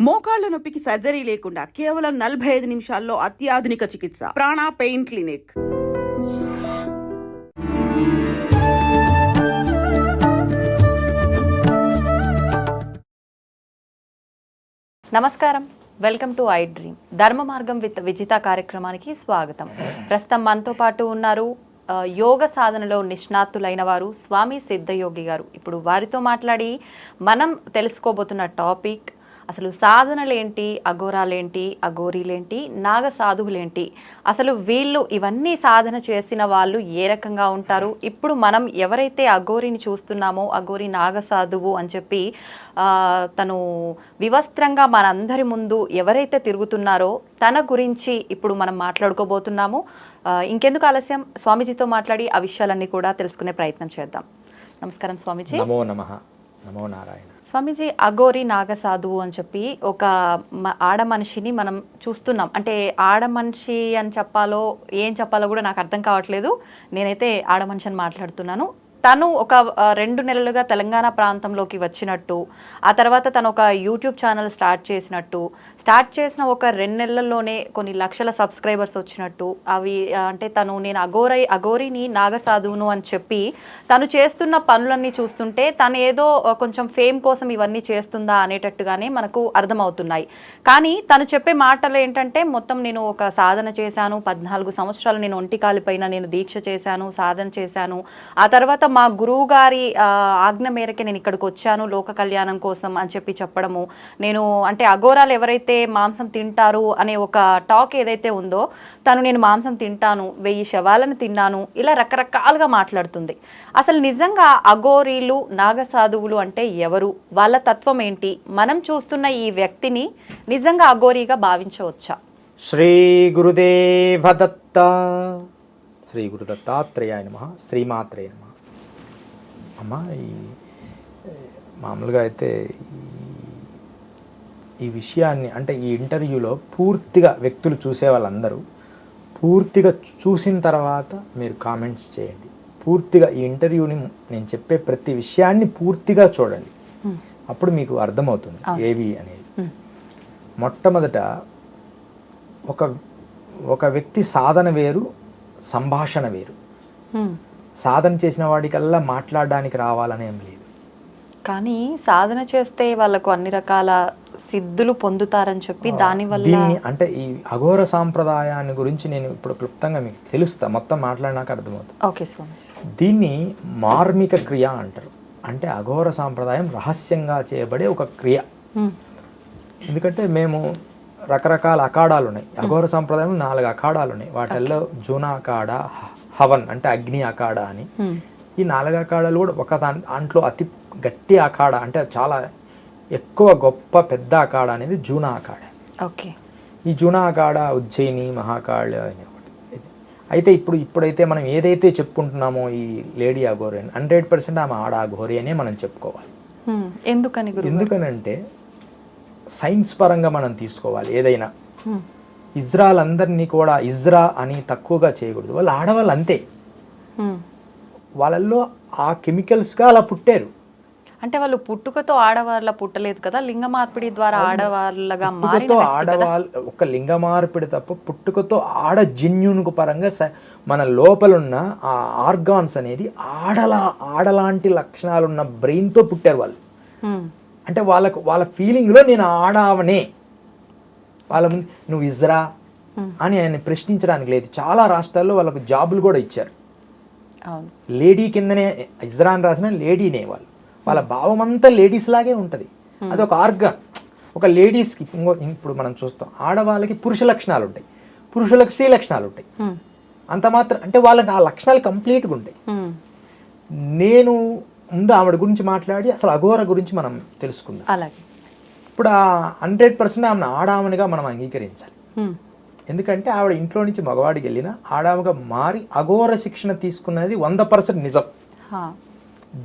మోకాళ్ల నొప్పికి సర్జరీ లేకుండా కేవలం 45 నిమిషాల్లో అత్యాధునిక చికిత్స. ప్రాణ పెయిన్ క్లినిక్. నమస్కారం, వెల్కమ్ టు ఐ డ్రీమ్. ధర్మ మార్గం విత్ విజిత కార్యక్రమానికి స్వాగతం. ప్రస్తుతం మనతో పాటు ఉన్నారు యోగ సాధనలో నిష్ణాతులైన వారు స్వామి సిద్ధయోగి గారు. ఇప్పుడు వారితో మాట్లాడి మనం తెలుసుకోబోతున్న టాపిక్ అసలు సాధనలేంటి, అఘోరాలేంటి, అఘోరీలేంటి, నాగ సాధువులేంటి, అసలు వీళ్ళు ఇవన్నీ సాధన చేసిన వాళ్ళు ఏ రకంగా ఉంటారు. ఇప్పుడు మనం ఎవరైతే అఘోరిని చూస్తున్నామో, అఘోరి నాగ సాధువు అని చెప్పి తను వివస్త్రంగా మనందరి ముందు ఎవరైతే తిరుగుతున్నారో తన గురించి ఇప్పుడు మనం మాట్లాడుకోబోతున్నాము. ఇంకెందుకు ఆలస్యం, స్వామీజీతో మాట్లాడి ఆ విషయాలన్నీ కూడా తెలుసుకునే ప్రయత్నం చేద్దాం. నమస్కారం స్వామీజీ. నమో నమః. నమో నారాయణ. స్వామీజీ, అఘోరి నాగసాధువు అని చెప్పి ఒక ఆడ మనిషిని మనం చూస్తున్నాం. అంటే ఆడ మనిషి అని చెప్పాలో ఏం చెప్పాలో కూడా నాకు అర్థం కావట్లేదు. నేనైతే ఆడ మనిషి అని మాట్లాడుతున్నాను. తను ఒక 2 నెలలుగా తెలంగాణ ప్రాంతంలోకి వచ్చినట్టు, ఆ తర్వాత తను ఒక యూట్యూబ్ ఛానల్ స్టార్ట్ చేసిన ఒక 2 నెలల్లోనే కొన్ని లక్షల సబ్స్క్రైబర్స్ వచ్చినట్టు, అవి అంటే నేను అఘోరిని నాగసాధువును అని చెప్పి తను చేస్తున్న పనులన్నీ చూస్తుంటే తను ఏదో కొంచెం ఫేమ్ కోసం ఇవన్నీ చేస్తుందా అనేటట్టుగానే మనకు అర్థమవుతున్నాయి. కానీ తను చెప్పే మాటలు ఏంటంటే, మొత్తం నేను ఒక సాధన చేశాను, 14 సంవత్సరాలు నేను ఒంటికాలిపైన నేను దీక్ష చేశాను, సాధన చేశాను, ఆ తర్వాత మా గురువు గారి ఆజ్ఞ మేరకే నేను ఇక్కడికి వచ్చాను లోక కళ్యాణం కోసం అని చెప్పి చెప్పడము. నేను అంటే అఘోరాలు ఎవరైతే మాంసం తింటారు అనే ఒక టాక్ ఏదైతే ఉందో, నేను మాంసం తింటాను, 1000 శవాలను తిన్నాను, ఇలా రకరకాలుగా మాట్లాడుతుంది. అసలు నిజంగా అఘోరీలు నాగసాధువులు అంటే ఎవరు, వాళ్ళ తత్వం ఏంటి, మనం చూస్తున్న ఈ వ్యక్తిని నిజంగా అఘోరీగా భావించవచ్చా? శ్రీ గురుదేవ దత్త. శ్రీ గురు దత్తాత్రేయాయ నమః. శ్రీమాత్రేయ నమః. అమ్మ, మామూలుగా అయితే ఈ విషయాన్ని అంటే ఈ ఇంటర్వ్యూలో పూర్తిగా వ్యక్తులు చూసే వాళ్ళందరూ పూర్తిగా చూసిన తర్వాత మీరు కామెంట్స్ చేయండి. పూర్తిగా ఈ ఇంటర్వ్యూని నేను చెప్పే ప్రతి విషయాన్ని పూర్తిగా చూడండి, అప్పుడు మీకు అర్థమవుతుంది ఏవి అనేది. మొట్టమొదట ఒక వ్యక్తి సాధన వేరు, సంభాషణ వేరు. సాధన చేసిన వాడికల్లా మాట్లాడడానికి రావాలని ఏం లేదు. కానీ సాధన చేస్తే వాళ్ళకు అన్ని రకాల సిద్ధులు పొందుతారని చెప్పి దానివల్ల దీన్ని అంటే ఈ అఘోర సాంప్రదాయాన్ని గురించి నేను ఇప్పుడు క్లుప్తంగా మీకు తెలుస్తా, మొత్తం మాట్లాడినాక అర్థమవుతుంది. ఓకే స్వామి. దీన్ని మార్మిక క్రియ అంటారు. అంటే అఘోర సాంప్రదాయం రహస్యంగా చేయబడే ఒక క్రియ. ఎందుకంటే మేము రకరకాల అఖాడాలు ఉన్నాయి. అఘోర సాంప్రదాయం 4 అఖాడాలు ఉన్నాయి. వాటిల్లో జూనా అఖాడ, హవన్ అంటే అగ్ని అఖాడ అని. ఈ 4 అఖాడాలు కూడా ఒక దాంట్లో అతి గట్టి అఖాడ అంటే చాలా ఎక్కువ గొప్ప పెద్ద అఖాడ అనేది జూనా అఖాడ. ఓకే. ఈ జూనా అఖాడ ఉజ్జయిని, మహాకాళ అనే ఒకటి. అయితే ఇప్పుడైతే మనం ఏదైతే చెప్పుకుంటున్నామో ఈ లేడీ అఘోరి 100% ఆమె ఆడ అఘోరి అనే మనం చెప్పుకోవాలి. ఎందుకనంటే సైన్స్ పరంగా మనం తీసుకోవాలి ఏదైనా. ఇజ్రాల్ అందరినీ కూడా ఇజ్రా అని తక్కువగా చేయకూడదు. వాళ్ళు ఆడవాళ్ళు అంతే, వాళ్ళల్లో ఆ కెమికల్స్గా అలా పుట్టారు. అంటే వాళ్ళు పుట్టుకతో ఆడవాళ్ళ పుట్టలేదు కదా, లింగ మార్పిడి ద్వారా ఆడవాళ్ళగా ఆడవాళ్ళు ఒక లింగ మార్పిడి తప్ప పుట్టుకతో ఆడ జన్యునికి పరంగా మన లోపలున్న ఆ ఆర్గాన్స్ అనేది ఆడలాంటి లక్షణాలు ఉన్న బ్రెయిన్తో పుట్టారు వాళ్ళు. అంటే వాళ్ళ ఫీలింగ్లో నేను ఆడావనే, వాళ్ళ ముందు నువ్వు ఇజ్రా అని ఆయన ప్రశ్నించడానికి లేదు. చాలా రాష్ట్రాల్లో వాళ్ళకు జాబులు కూడా ఇచ్చారు. లేడీ కిందనే ఇజ్రా అని రాసిన లేడీనే వాళ్ళు. వాళ్ళ భావం అంతా లేడీస్ లాగే ఉంటుంది. అది ఒక ఆర్గాన్. ఒక లేడీస్కి ఇప్పుడు మనం చూస్తాం, ఆడవాళ్ళకి పురుష లక్షణాలు ఉంటాయి, పురుషులకు స్త్రీ లక్షణాలు ఉంటాయి. అంత మాత్రం అంటే వాళ్ళకి ఆ లక్షణాలు కంప్లీట్గా ఉంటాయి. నేను ముందు ఆవిడ గురించి మాట్లాడి అసలు అఘోర గురించి మనం తెలుసుకుందాం. అలాగే. ఇప్పుడు 100% ఆమెను ఆడామనిగా మనం అంగీకరించాలి. ఎందుకంటే ఆవిడ ఇంట్లో నుంచి మగవాడికి వెళ్ళినా ఆడామగా మారి అఘోర శిక్షణ తీసుకున్నది 100% నిజం.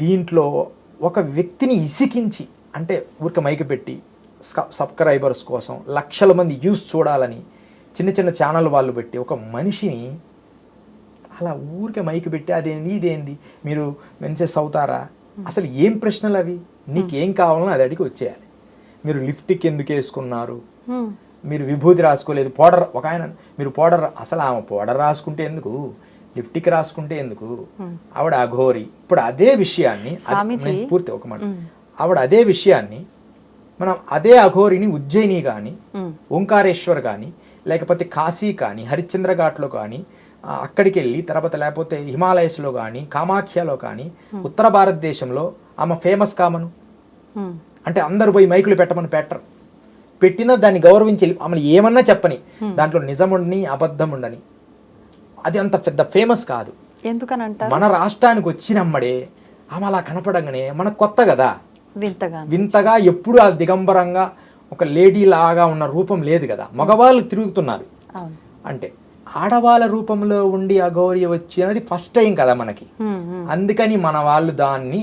దీంట్లో ఒక వ్యక్తిని ఇసికించి అంటే ఊరికే మైకి పెట్టి సబ్స్క్రైబర్స్ కోసం లక్షల మంది వ్యూస్ చూడాలని చిన్న ఛానల్ వాళ్ళు పెట్టి ఒక మనిషిని అలా ఊరికే మైకి పెట్టి అదేంది ఇదేంది మీరు మెన్సెస్ అవుతారా, అసలు ఏం ప్రశ్నలు అవి, నీకేం కావాలని అది అడిగి వచ్చేయాలి. మీరు లిప్స్టిక్ ఎందుకు వేసుకున్నారు, మీరు విభూతి రాసుకోలేదు, పౌడర్ ఒక ఆయన మీరు పౌడర్ అసలు ఆమె పౌడర్ రాసుకుంటే ఎందుకు, లిప్స్టిక్ రాసుకుంటే ఎందుకు, ఆవిడ అఘోరి. ఇప్పుడు అదే విషయాన్ని పూర్తి ఒక మాట, ఆవిడ అదే విషయాన్ని మనం అదే అఘోరిని ఉజ్జయిని కానీ ఓంకారేశ్వర్ కానీ లేకపోతే కాశీ కానీ హరిశ్చంద్ర ఘాట్లో కానీ అక్కడికి వెళ్ళి తర్వాత లేకపోతే హిమాలయస్లో కానీ కామాఖ్యలో కానీ ఉత్తర భారతదేశంలో ఆమె ఫేమస్ కామను. అంటే అందరు పోయి మైకులు పెట్టమని పెట్టరు, పెట్టినా దాన్ని గౌరవించి ఆమె ఏమన్నా చెప్పని, దాంట్లో నిజముండని అబద్ధం ఉండని, అది అంత పెద్ద ఫేమస్ కాదు. ఎందుకనంట మన రాష్ట్రానికి వచ్చినమ్మడే ఆమె అలా కనపడంగానే మనకు కొత్త కదా, వింతగా ఎప్పుడు ఆ దిగంబరంగా ఒక లేడీ లాగా ఉన్న రూపం లేదు కదా, మగవాళ్ళు తిరుగుతున్నారు. అంటే ఆడవాళ్ళ రూపంలో ఉండి అఘోరి వచ్చినది ఫస్ట్ టైం కదా మనకి. అందుకని మన వాళ్ళు దాన్ని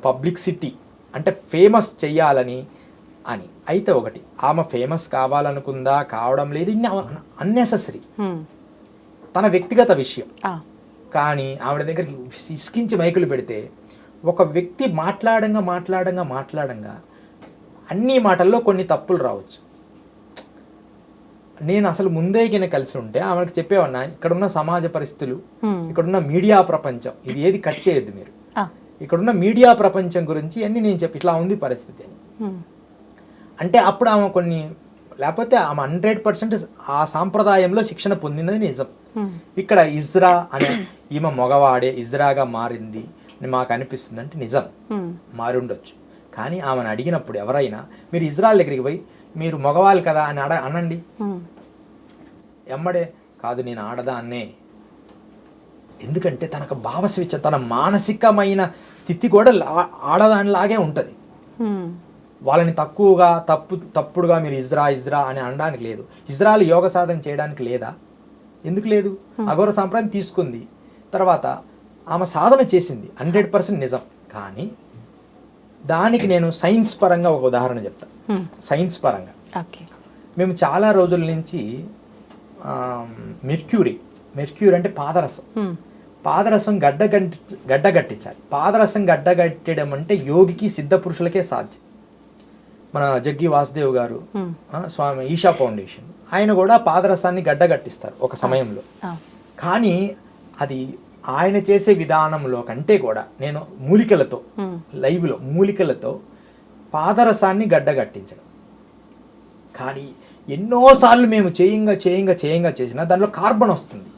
పబ్లిసిటీ అంటే ఫేమస్ చెయ్యాలని అని. అయితే ఒకటి, ఆమె ఫేమస్ కావాలనుకుందా, కావడం లేదు, ఇన్ని అన్నెసెసరీ, తన వ్యక్తిగత విషయం. కానీ ఆవిడ దగ్గరికి ఇసుకించి మైకులు పెడితే ఒక వ్యక్తి మాట్లాడంగా అన్ని మాటల్లో కొన్ని తప్పులు రావచ్చు. నేను అసలు ముందే గిన కలిసి ఉంటే ఆమెకు చెప్పేవాడినా, ఇక్కడున్న సమాజ పరిస్థితులు, ఇక్కడున్న మీడియా ప్రపంచం, ఇది ఏది కట్ చేయొద్దు మీరు, ఇక్కడున్న మీడియా ప్రపంచం గురించి అన్ని నేను చెప్పి ఇట్లా ఉంది పరిస్థితి అని. అంటే అప్పుడు ఆమె కొన్ని, లేకపోతే ఆమె 100% ఆ సాంప్రదాయంలో శిక్షణ పొందినది నిజం. ఇక్కడ ఇజ్రా అనే ఈమె మగవాడే ఇజ్రాగా మారింది అని మాకు అనిపిస్తుంది అంటే నిజం, మారి ఉండొచ్చు. కానీ ఆమెను అడిగినప్పుడు ఎవరైనా మీరు ఇజ్రాయల్ దగ్గరికి పోయి మీరు మగవాళ్ళు కదా అని అనండి, ఎమ్మడే కాదు నేను ఆడదా అన్నే. ఎందుకంటే తనకు భావస్వేచ్ఛ, తన మానసికమైన స్థితి కూడా ఆడదానిలాగే ఉంటుంది. వాళ్ళని తక్కువగా తప్పుడుగా మీరు ఇజ్రా అని అనడానికి లేదు. ఇజ్రాయల్ యోగ సాధన చేయడానికి లేదా? ఎందుకు లేదు? అఘోర సాంప్రదాయం తీసుకుంది, తర్వాత ఆమె సాధన చేసింది, 100% నిజం. కానీ దానికి నేను సైన్స్ పరంగా ఒక ఉదాహరణ చెప్తాను. సైన్స్ పరంగా మేము చాలా రోజుల నుంచి మెర్క్యూరీ అంటే పాదరసం గడ్డగట్టించాలి. పాదరసం గడ్డగట్టడం అంటే యోగికి సిద్ధ పురుషులకే సాధ్యం. మన జగ్గి వాసుదేవ్ గారు, స్వామి ఈషా ఫౌండేషన్, ఆయన కూడా పాదరసాన్ని గడ్డగట్టిస్తారు ఒక సమయంలో. కానీ అది ఆయన చేసే విధానంలో కంటే కూడా నేను మూలికలతో పాదరసాన్ని గడ్డగట్టించడం. కానీ ఎన్నోసార్లు మేము చేయంగా చేసినా దానిలో కార్బన్ వస్తుంది.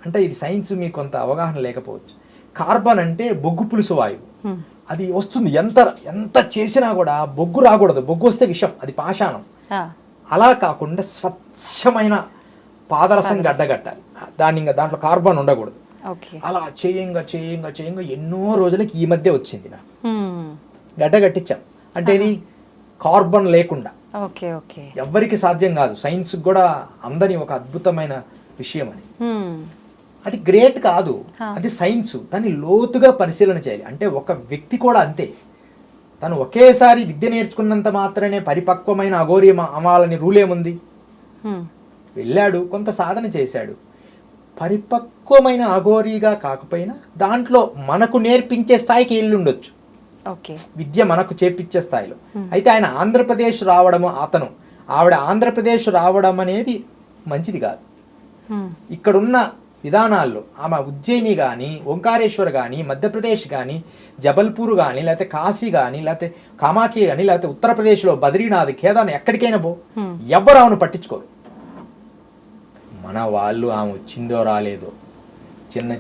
అంటే ఇది సైన్స్ మీకు కొంత అవగాహన లేకపోవచ్చు. కార్బన్ అంటే బొగ్గు పులుసు వాయువు, అది వస్తుంది. ఎంత చేసినా కూడా బొగ్గు రాకూడదు, బొగ్గు వస్తే విషం, అది పాషాణం. అలా కాకుండా స్వచ్ఛమైన పాదరసం గడ్డగట్టాలి, దాంట్లో కార్బన్ ఉండకూడదు. అలా చేయంగా ఎన్నో రోజులకి ఈ మధ్య వచ్చింది నా గడ్డగట్టించాం. అంటే ఇది కార్బన్ లేకుండా ఎవ్వరికి సాధ్యం కాదు, సైన్స్ కూడా అందని ఒక అద్భుతమైన విషయం అని. అది గ్రేట్ కాదు, అది సైన్స్. దాన్ని లోతుగా పరిశీలన చేయాలి. అంటే ఒక వ్యక్తి కూడా అంతే, తను ఒకేసారి విద్య నేర్చుకున్నంత మాత్రమే పరిపక్వమైన అఘోరి అమ్మాలని రూల్ ఏముంది? వెళ్ళాడు, కొంత సాధన చేశాడు, పరిపక్వమైన అఘోరీగా కాకపోయినా దాంట్లో మనకు నేర్పించే స్థాయికి వెళ్ళుండొచ్చు, విద్య మనకు చేపించే స్థాయిలో. అయితే ఆయన ఆంధ్రప్రదేశ్ రావడము, ఆవిడ ఆంధ్రప్రదేశ్ రావడం అనేది మంచిది కాదు. ఇక్కడున్న విధానాల్లో ఆమె ఉజ్జయిని కానీ, ఓంకారేశ్వర్ కానీ, మధ్యప్రదేశ్ కానీ, జబల్పూర్ కానీ, లేకపోతే కాశీ కానీ, లేకపోతే కామాఖ్య కానీ, లేకపోతే ఉత్తరప్రదేశ్లో బద్రీనాథ్, కేదార్నాథ్, ఎక్కడికైనా ఎవ్వరు ఆమెను పట్టించుకోరు. మన వాళ్ళు ఆమె వచ్చిందో రాలేదో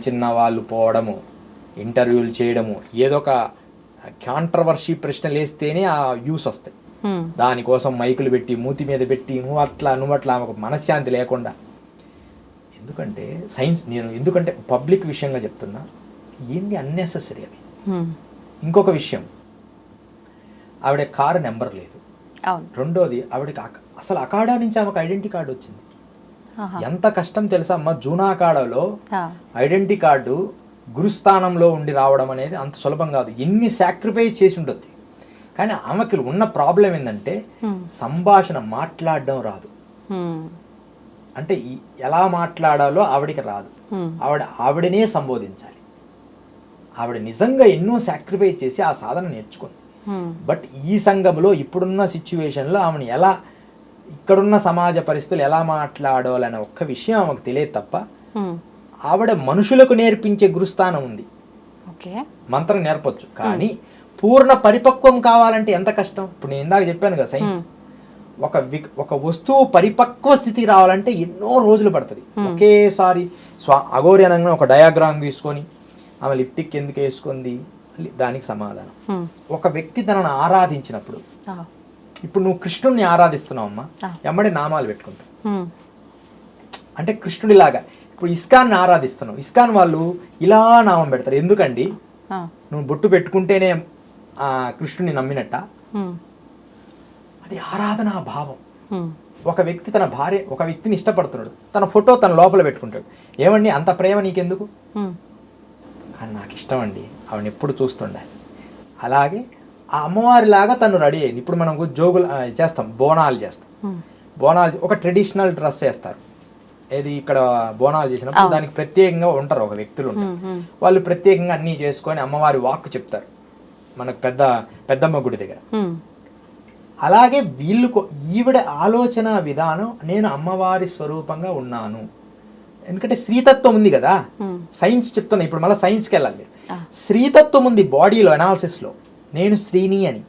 చిన్న వాళ్ళు పోవడము, ఇంటర్వ్యూలు చేయడము, ఏదో ఒక కాంట్రవర్సీ ప్రశ్నలు వేస్తేనే ఆ వ్యూస్ వస్తాయి. దానికోసం మైకులు పెట్టి మూతి మీద పెట్టి నువ్వు అట్లా ఆమెకు మనశ్శాంతి లేకుండా. ఎందుకంటే సైన్స్, నేను ఎందుకంటే పబ్లిక్ విషయంగా చెప్తున్నా, ఏంది అన్నెసెసరీ అవి. ఇంకొక విషయం, ఆవిడ కారు నెంబర్ లేదు. రెండోది, ఆవిడకి అసలు అఖాడా నుంచి ఆమెకు ఐడెంటిటీ కార్డు వచ్చింది. ఎంత కష్టం తెలుసా అమ్మ, జూనా అఖాడాలో ఐడెంటిటీ కార్డు గురుస్థానంలో ఉండి రావడం అనేది అంత సులభం కాదు. ఎన్ని సాక్రిఫైస్ చేసి ఉంటుంది. కానీ ఆమెకి ఉన్న ప్రాబ్లం ఏంటంటే సంభాషణ, మాట్లాడడం రాదు. అంటే ఎలా మాట్లాడాలో ఆవిడికి రాదు. ఆవిడనే సంబోధించాలి. ఆవిడ నిజంగా ఎన్నో సాక్రిఫైస్ చేసి ఆ సాధన నేర్చుకుంది. బట్ ఈ సంఘంలో ఇప్పుడున్న సిచ్యువేషన్లో ఆమెను ఎలా ఇక్కడున్న సమాజ పరిస్థితులు ఎలా మాట్లాడాలనే ఒక్క విషయం ఆమెకు తెలియదు తప్ప ఆవిడ మనుషులకు నేర్పించే గురుస్థానం ఉంది. ఓకే, మంత్రం నేర్పొచ్చు, కానీ పూర్ణ పరిపక్వం కావాలంటే ఎంత కష్టం. ఇప్పుడు నేను ఇందాక చెప్పాను కదా, సైన్స్ ఒక వస్తువు పరిపక్వ స్థితికి రావాలంటే ఎన్నో రోజులు పడుతుంది. ఒకేసారి అఘోరి అనగా ఒక డయాగ్రామ్ తీసుకొని ఆమె లిప్టిక్ ఎందుకు వేసుకుంది దానికి సమాధానం. ఒక వ్యక్తి తనను ఆరాధించినప్పుడు, ఇప్పుడు నువ్వు కృష్ణుడిని ఆరాధిస్తున్నావు అమ్మా, ఎమ్మడి నామాలు పెట్టుకుంటావు. అంటే కృష్ణుడిలాగా ఇప్పుడు ఇస్కాన్ ఆరాధిస్తున్నావు, ఇస్కాన్ వాళ్ళు ఇలా నామం పెడతారు. ఎందుకండి? నువ్వు బొట్టు పెట్టుకుంటేనే కృష్ణుని నమ్మినట్ట. అది ఆరాధనా భావం. ఒక వ్యక్తి తన భార్య ఒక వ్యక్తిని ఇష్టపడుతున్నాడు, తన ఫోటో తన లోపల పెట్టుకుంటాడు. ఏమండి అంత ప్రేమ నీకెందుకు? కానీ నాకు ఇష్టం అండి, ఆవిడని ఎప్పుడు చూస్తుండాలి. అలాగే ఆ అమ్మవారిలాగా తను రెడీ అయింది. ఇప్పుడు మనం జోగులు చేస్తాం, బోనాలు చేస్తాం. బోనాలు ఒక ట్రెడిషనల్ డ్రెస్ వేస్తారు. ఏది ఇక్కడ బోనాలు చేసినప్పుడు దానికి ప్రత్యేకంగా ఉంటారు, ఒక వ్యక్తులు ఉంటారు. వాళ్ళు ప్రత్యేకంగా అన్నీ చేసుకొని అమ్మవారి వాక్కు చెప్తారు మనకు పెద్దమ్మ గుడి దగ్గర. అలాగే వీళ్ళు ఈవిడ ఆలోచన విధానం, నేను అమ్మవారి స్వరూపంగా ఉన్నాను. ఎందుకంటే స్త్రీతత్వం ఉంది కదా, సైన్స్ చెప్తున్నా. ఇప్పుడు మళ్ళీ సైన్స్కి వెళ్ళాలి. స్త్రీతత్వం ఉంది బాడీలో, అనాలిసిస్లో, నేను స్త్రీని అని.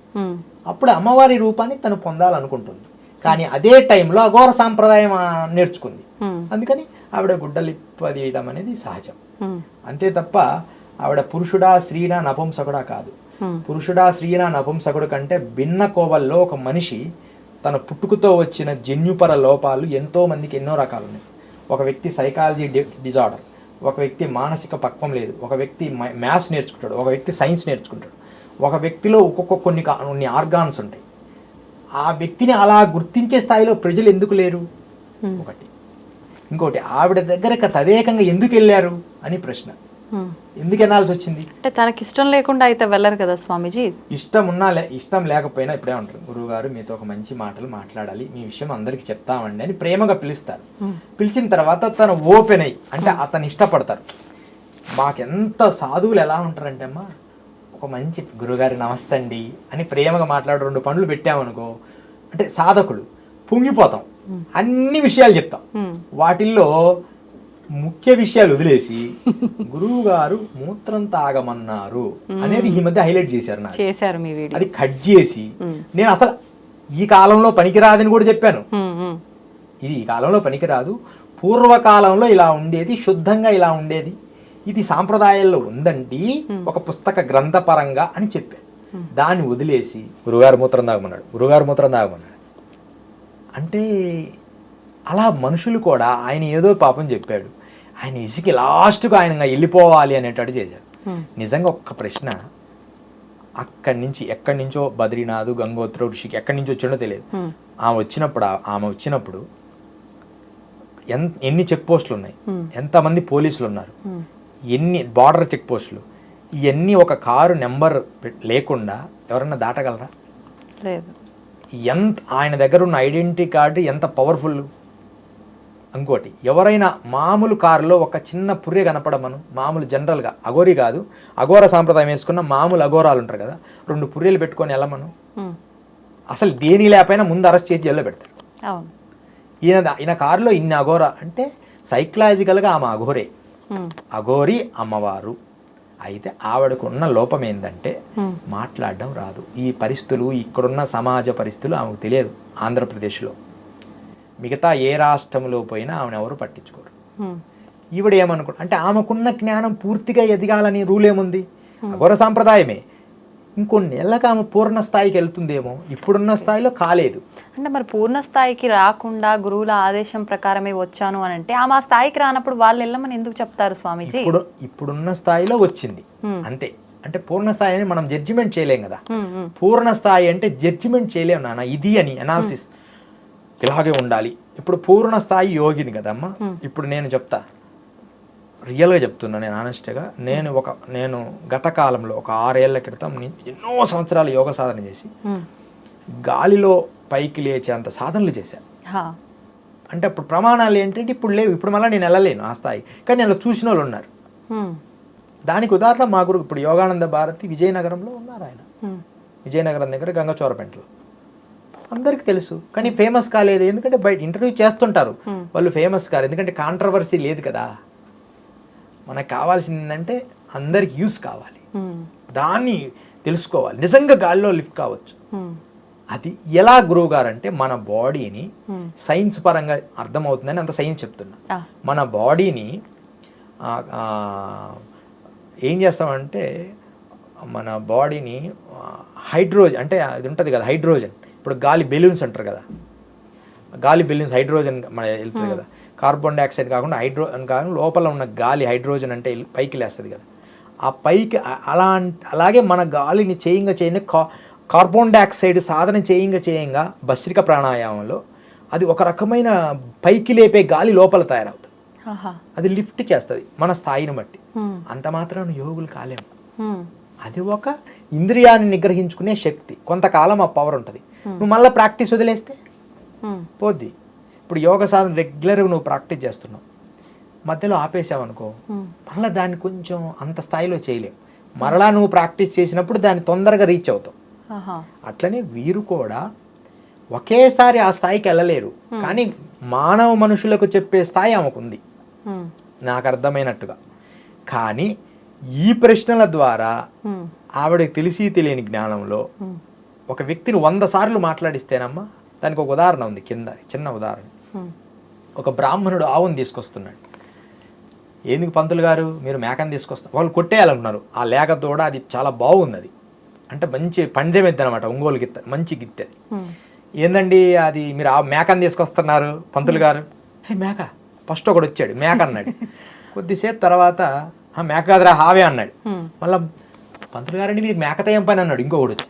అప్పుడు అమ్మవారి రూపాన్ని తను పొందాలనుకుంటుంది. కానీ అదే టైంలో అఘోర సాంప్రదాయం నేర్చుకుంది. అందుకని ఆవిడ గుడ్డలిప్పదీయడం అనేది సహజం. అంతే తప్ప ఆవిడ పురుషుడా స్త్రీనా నపుంసకుడా కాదు. పురుషుడా స్త్రీనా నపుంసకుడు కంటే భిన్న కోవల్లో ఒక మనిషి తన పుట్టుకతో వచ్చిన జన్యుపర లోపాలు ఎంతో మందికి ఎన్నో రకాలు ఉన్నాయి. ఒక వ్యక్తి సైకాలజీ డిజార్డర్, ఒక వ్యక్తి మానసిక పక్వం లేదు, ఒక వ్యక్తి మ్యాథ్స్ నేర్చుకుంటాడు, ఒక వ్యక్తి సైన్స్ నేర్చుకుంటాడు. ఒక వ్యక్తిలో ఒక్కొక్క కొన్ని ఆర్గాన్స్ ఉంటాయి. ఆ వ్యక్తిని అలా గుర్తించే స్థాయిలో ప్రజలు ఎందుకు లేరు? ఒకటి. ఇంకోటి, ఆవిడ దగ్గర తదేకంగా ఎందుకు వెళ్ళారు అని ప్రశ్న. ఎందుకు వెళ్ళాల్సి వచ్చింది? అంటే తనకి ఇష్టం లేకుండా అయితే వెళ్ళరు కదా స్వామీజీ. ఇష్టం లేకపోయినా ఇప్పుడే ఉంటారు, గురువు గారు మీతో ఒక మంచి మాటలు మాట్లాడాలి, మీ విషయం అందరికి చెప్తామండి అని ప్రేమగా పిలుస్తారు. పిలిచిన తర్వాత తను ఓపెన్ అయ్యి, అంటే అతను ఇష్టపడతారు. మాకెంత సాధువులు ఎలా ఉంటారంటే అమ్మా, ఒక మంచి గురుగారి నమస్తే అండి అని ప్రేమగా మాట్లాడు 2 పండ్లు పెట్టామనుకో, అంటే సాధకులు పొంగిపోతాం, అన్ని విషయాలు చెప్తాం. వాటిల్లో ముఖ్య విషయాలు వదిలేసి గురువు గారు మూత్రం తాగమన్నారు అనేది ఈ మధ్య హైలైట్ చేశారు. అది కట్ చేసి నేను అసలు ఈ కాలంలో పనికిరాదని కూడా చెప్పాను. ఇది ఈ కాలంలో పనికిరాదు, పూర్వకాలంలో ఇలా ఉండేది, శుద్ధంగా ఇలా ఉండేది, ఇది సాంప్రదాయాల్లో ఉందండి ఒక పుస్తక గ్రంథపరంగా అని చెప్పాను. దాన్ని వదిలేసి గురుగారు మూత్రం తాగమన్నాడు అంటే అలా మనుషులు కూడా ఆయన ఏదో పాపం చెప్పాడు, ఆయన ఇసుకి లాస్ట్గా ఆయన వెళ్ళిపోవాలి అనేటట్టు చేశారు. నిజంగా ఒక్క ప్రశ్న, ఎక్కడి నుంచో బద్రీనాథ్, గంగోత్ర, ఋషికి ఎక్కడి నుంచి వచ్చాడో తెలియదు. ఆమె వచ్చినప్పుడు ఎన్ని చెక్ పోస్టులు ఉన్నాయి, ఎంతమంది పోలీసులు ఉన్నారు, ఎన్ని బార్డర్ చెక్ పోస్టులు, ఇవన్నీ ఒక కారు నెంబర్ లేకుండా ఎవరన్నా దాటగలరా? లేదు. ఆయన దగ్గర ఉన్న ఐడెంటిటీ కార్డు ఎంత పవర్ఫుల్. ఇంకోటి, ఎవరైనా మామూలు కారులో ఒక చిన్న పుర్రె కనపడమను, మామూలు జనరల్గా అఘోరి కాదు, అఘోర సాంప్రదాయం వేసుకున్న మామూలు అఘోరాలు ఉంటారు కదా, 2 పుర్రెలు పెట్టుకొని వెళ్ళమను, అసలు దేని లేకపోయినా ముందు అరెస్ట్ చేసి జైల్లో పెడతారు. ఈయన కారులో ఇన్ని అఘోర అంటే సైకలాజికల్గా ఆమె అఘోరే, అఘోరి అమ్మవారు. అయితే ఆవిడకు ఉన్న లోపం ఏంటంటే మాట్లాడడం రాదు. ఈ పరిస్థితులు, ఇక్కడున్న సమాజ పరిస్థితులు ఆమెకు తెలియదు. ఆంధ్రప్రదేశ్లో మిగతా ఏ రాష్ట్రంలో పోయినా ఆమెను ఎవరు పట్టించుకోరు. ఈవిడ ఏమనుకుంటా అంటే ఆమెకున్న జ్ఞానం పూర్తిగా ఎదగాలని రూల్ ఏముంది? అఘోర సాంప్రదాయమే. ఇంకొన్ని నెలలకు ఆమె పూర్ణ స్థాయికి వెళ్తుందేమో, ఇప్పుడున్న స్థాయిలో కాలేదు. అంటే మరి పూర్ణ స్థాయికి రాకుండా గురువుల ఆదేశం ప్రకారమే వచ్చాను అని అంటే ఆమె ఆ స్థాయికి రానప్పుడు వాళ్ళు వెళ్ళమని ఎందుకు చెప్తారు స్వామీజీ? ఇప్పుడున్న స్థాయిలో వచ్చింది అంతే. అంటే పూర్ణ స్థాయి అని మనం జడ్జిమెంట్ చేయలేం కదా. పూర్ణ స్థాయి అంటే జడ్జిమెంట్ చేయలేము నాన్న, ఇది అని అనాలిసిస్ ఇలాగే ఉండాలి. ఇప్పుడు పూర్ణ స్థాయి యోగిని కదమ్మా. ఇప్పుడు నేను చెప్తా, రియల్గా చెప్తున్నా, నేను ఆనెస్ట్గా, నేను గత కాలంలో ఒక 6 ఏళ్ల క్రితం ఎన్నో సంవత్సరాలు యోగ సాధన చేసి గాలిలో పైకి లేచేంత సాధనలు చేశాను. అంటే అప్పుడు ప్రమాణాలు ఏంటంటే ఇప్పుడు లేవు, ఇప్పుడు మళ్ళీ నేను వెళ్ళలేను ఆ స్థాయి, కానీ నేను చూసిన వాళ్ళు ఉన్నారు. దానికి ఉదాహరణ మా గురు ఇప్పుడు యోగానంద భారతి విజయనగరంలో ఉన్నారు. ఆయన విజయనగరం దగ్గర గంగచోరపెంటలో. అందరికీ తెలుసు, కానీ ఫేమస్ కాలేదు. ఎందుకంటే బయట ఇంటర్వ్యూ చేస్తుంటారు, వాళ్ళు ఫేమస్ కాదు. ఎందుకంటే కాంట్రవర్సీ లేదు కదా. మనకు కావాల్సింది ఏంటంటే అందరికి యూస్ కావాలి, దాన్ని తెలుసుకోవాలి. నిజంగా గాల్లో లిఫ్ట్ కావచ్చు. అది ఎలా గురువు గారు అంటే మన బాడీని సైన్స్ పరంగా అర్థమవుతుందని అంత సైన్స్ చెప్తున్నా. మన బాడీని ఏం చేస్తామంటే మన బాడీని హైడ్రోజన్ అంటే అది ఉంటుంది కదా, హైడ్రోజన్. ఇప్పుడు గాలి బెలూన్స్ అంటారు కదా, గాలి బెలూన్స్ హైడ్రోజన్ మన వెళ్తుంది కదా. కార్బన్ డైఆక్సైడ్ కాకుండా హైడ్రోజన్ కాకుండా లోపల ఉన్న గాలి హైడ్రోజన్ అంటే పైకి లేస్తుంది కదా. ఆ పైకి అలాగే మన గాలిని చేయంగా కార్బన్ డైఆక్సైడ్ సాధన చేయంగా భస్త్రిక ప్రాణాయామంలో అది ఒక రకమైన పైకి లేపే గాలి లోపల తయారవుతుంది. అది లిఫ్ట్ చేస్తుంది మన స్థాయిని బట్టి. అంత మాత్రం యోగులు కాలేము. అది ఒక ఇంద్రియాన్ని నిగ్రహించుకునే శక్తి. కొంతకాలం ఆ పవర్ ఉంటుంది. నువ్వు మళ్ళీ ప్రాక్టీస్ వదిలేస్తే పోద్ది. ఇప్పుడు యోగ సాధన రెగ్యులర్గా నువ్వు ప్రాక్టీస్ చేస్తున్నావు, మధ్యలో ఆపేసావనుకో మళ్ళీ దాన్ని కొంచెం అంత స్థాయిలో చేయలేవు. మరలా నువ్వు ప్రాక్టీస్ చేసినప్పుడు దాన్ని తొందరగా రీచ్ అవుతావు. అట్లనే వీరు కూడా ఒకేసారి ఆ స్థాయికి వెళ్ళలేరు, కానీ మానవ మనుషులకు చెప్పే స్థాయి ఆమెకుంది నాకు అర్థమైనట్టుగా. కానీ ఈ ప్రశ్నల ద్వారా ఆవిడకి తెలిసి తెలియని జ్ఞానంలో ఒక వ్యక్తిని 100 సార్లు మాట్లాడిస్తేనమ్మా, దానికి ఒక ఉదాహరణ ఉంది కింద, చిన్న ఉదాహరణ. ఒక బ్రాహ్మణుడు ఆవును తీసుకొస్తున్నాడు. ఎందుకు పంతులు గారు మీరు మేకను తీసుకొస్తారు? వాళ్ళు కొట్టేయాలనుకున్నారు. ఆ లేక తోడ అది చాలా బాగుంది, అది అంటే మంచి పందెం ఎద్దు అనమాట, ఒంగోలు గిత్త, మంచి గిత్త. ఏందండి అది మీరు ఆ మేకను తీసుకొస్తున్నారు పంతులు గారు? మేక ఫస్ట్ ఒకడు వచ్చాడు, మేక అన్నాడు. కొద్దిసేపు తర్వాత మేక కాదురా హావే అన్నాడు. మళ్ళా పంతులు గారండి మీరు మేకతో ఏం పని అన్నాడు. ఇంకొకడు వచ్చి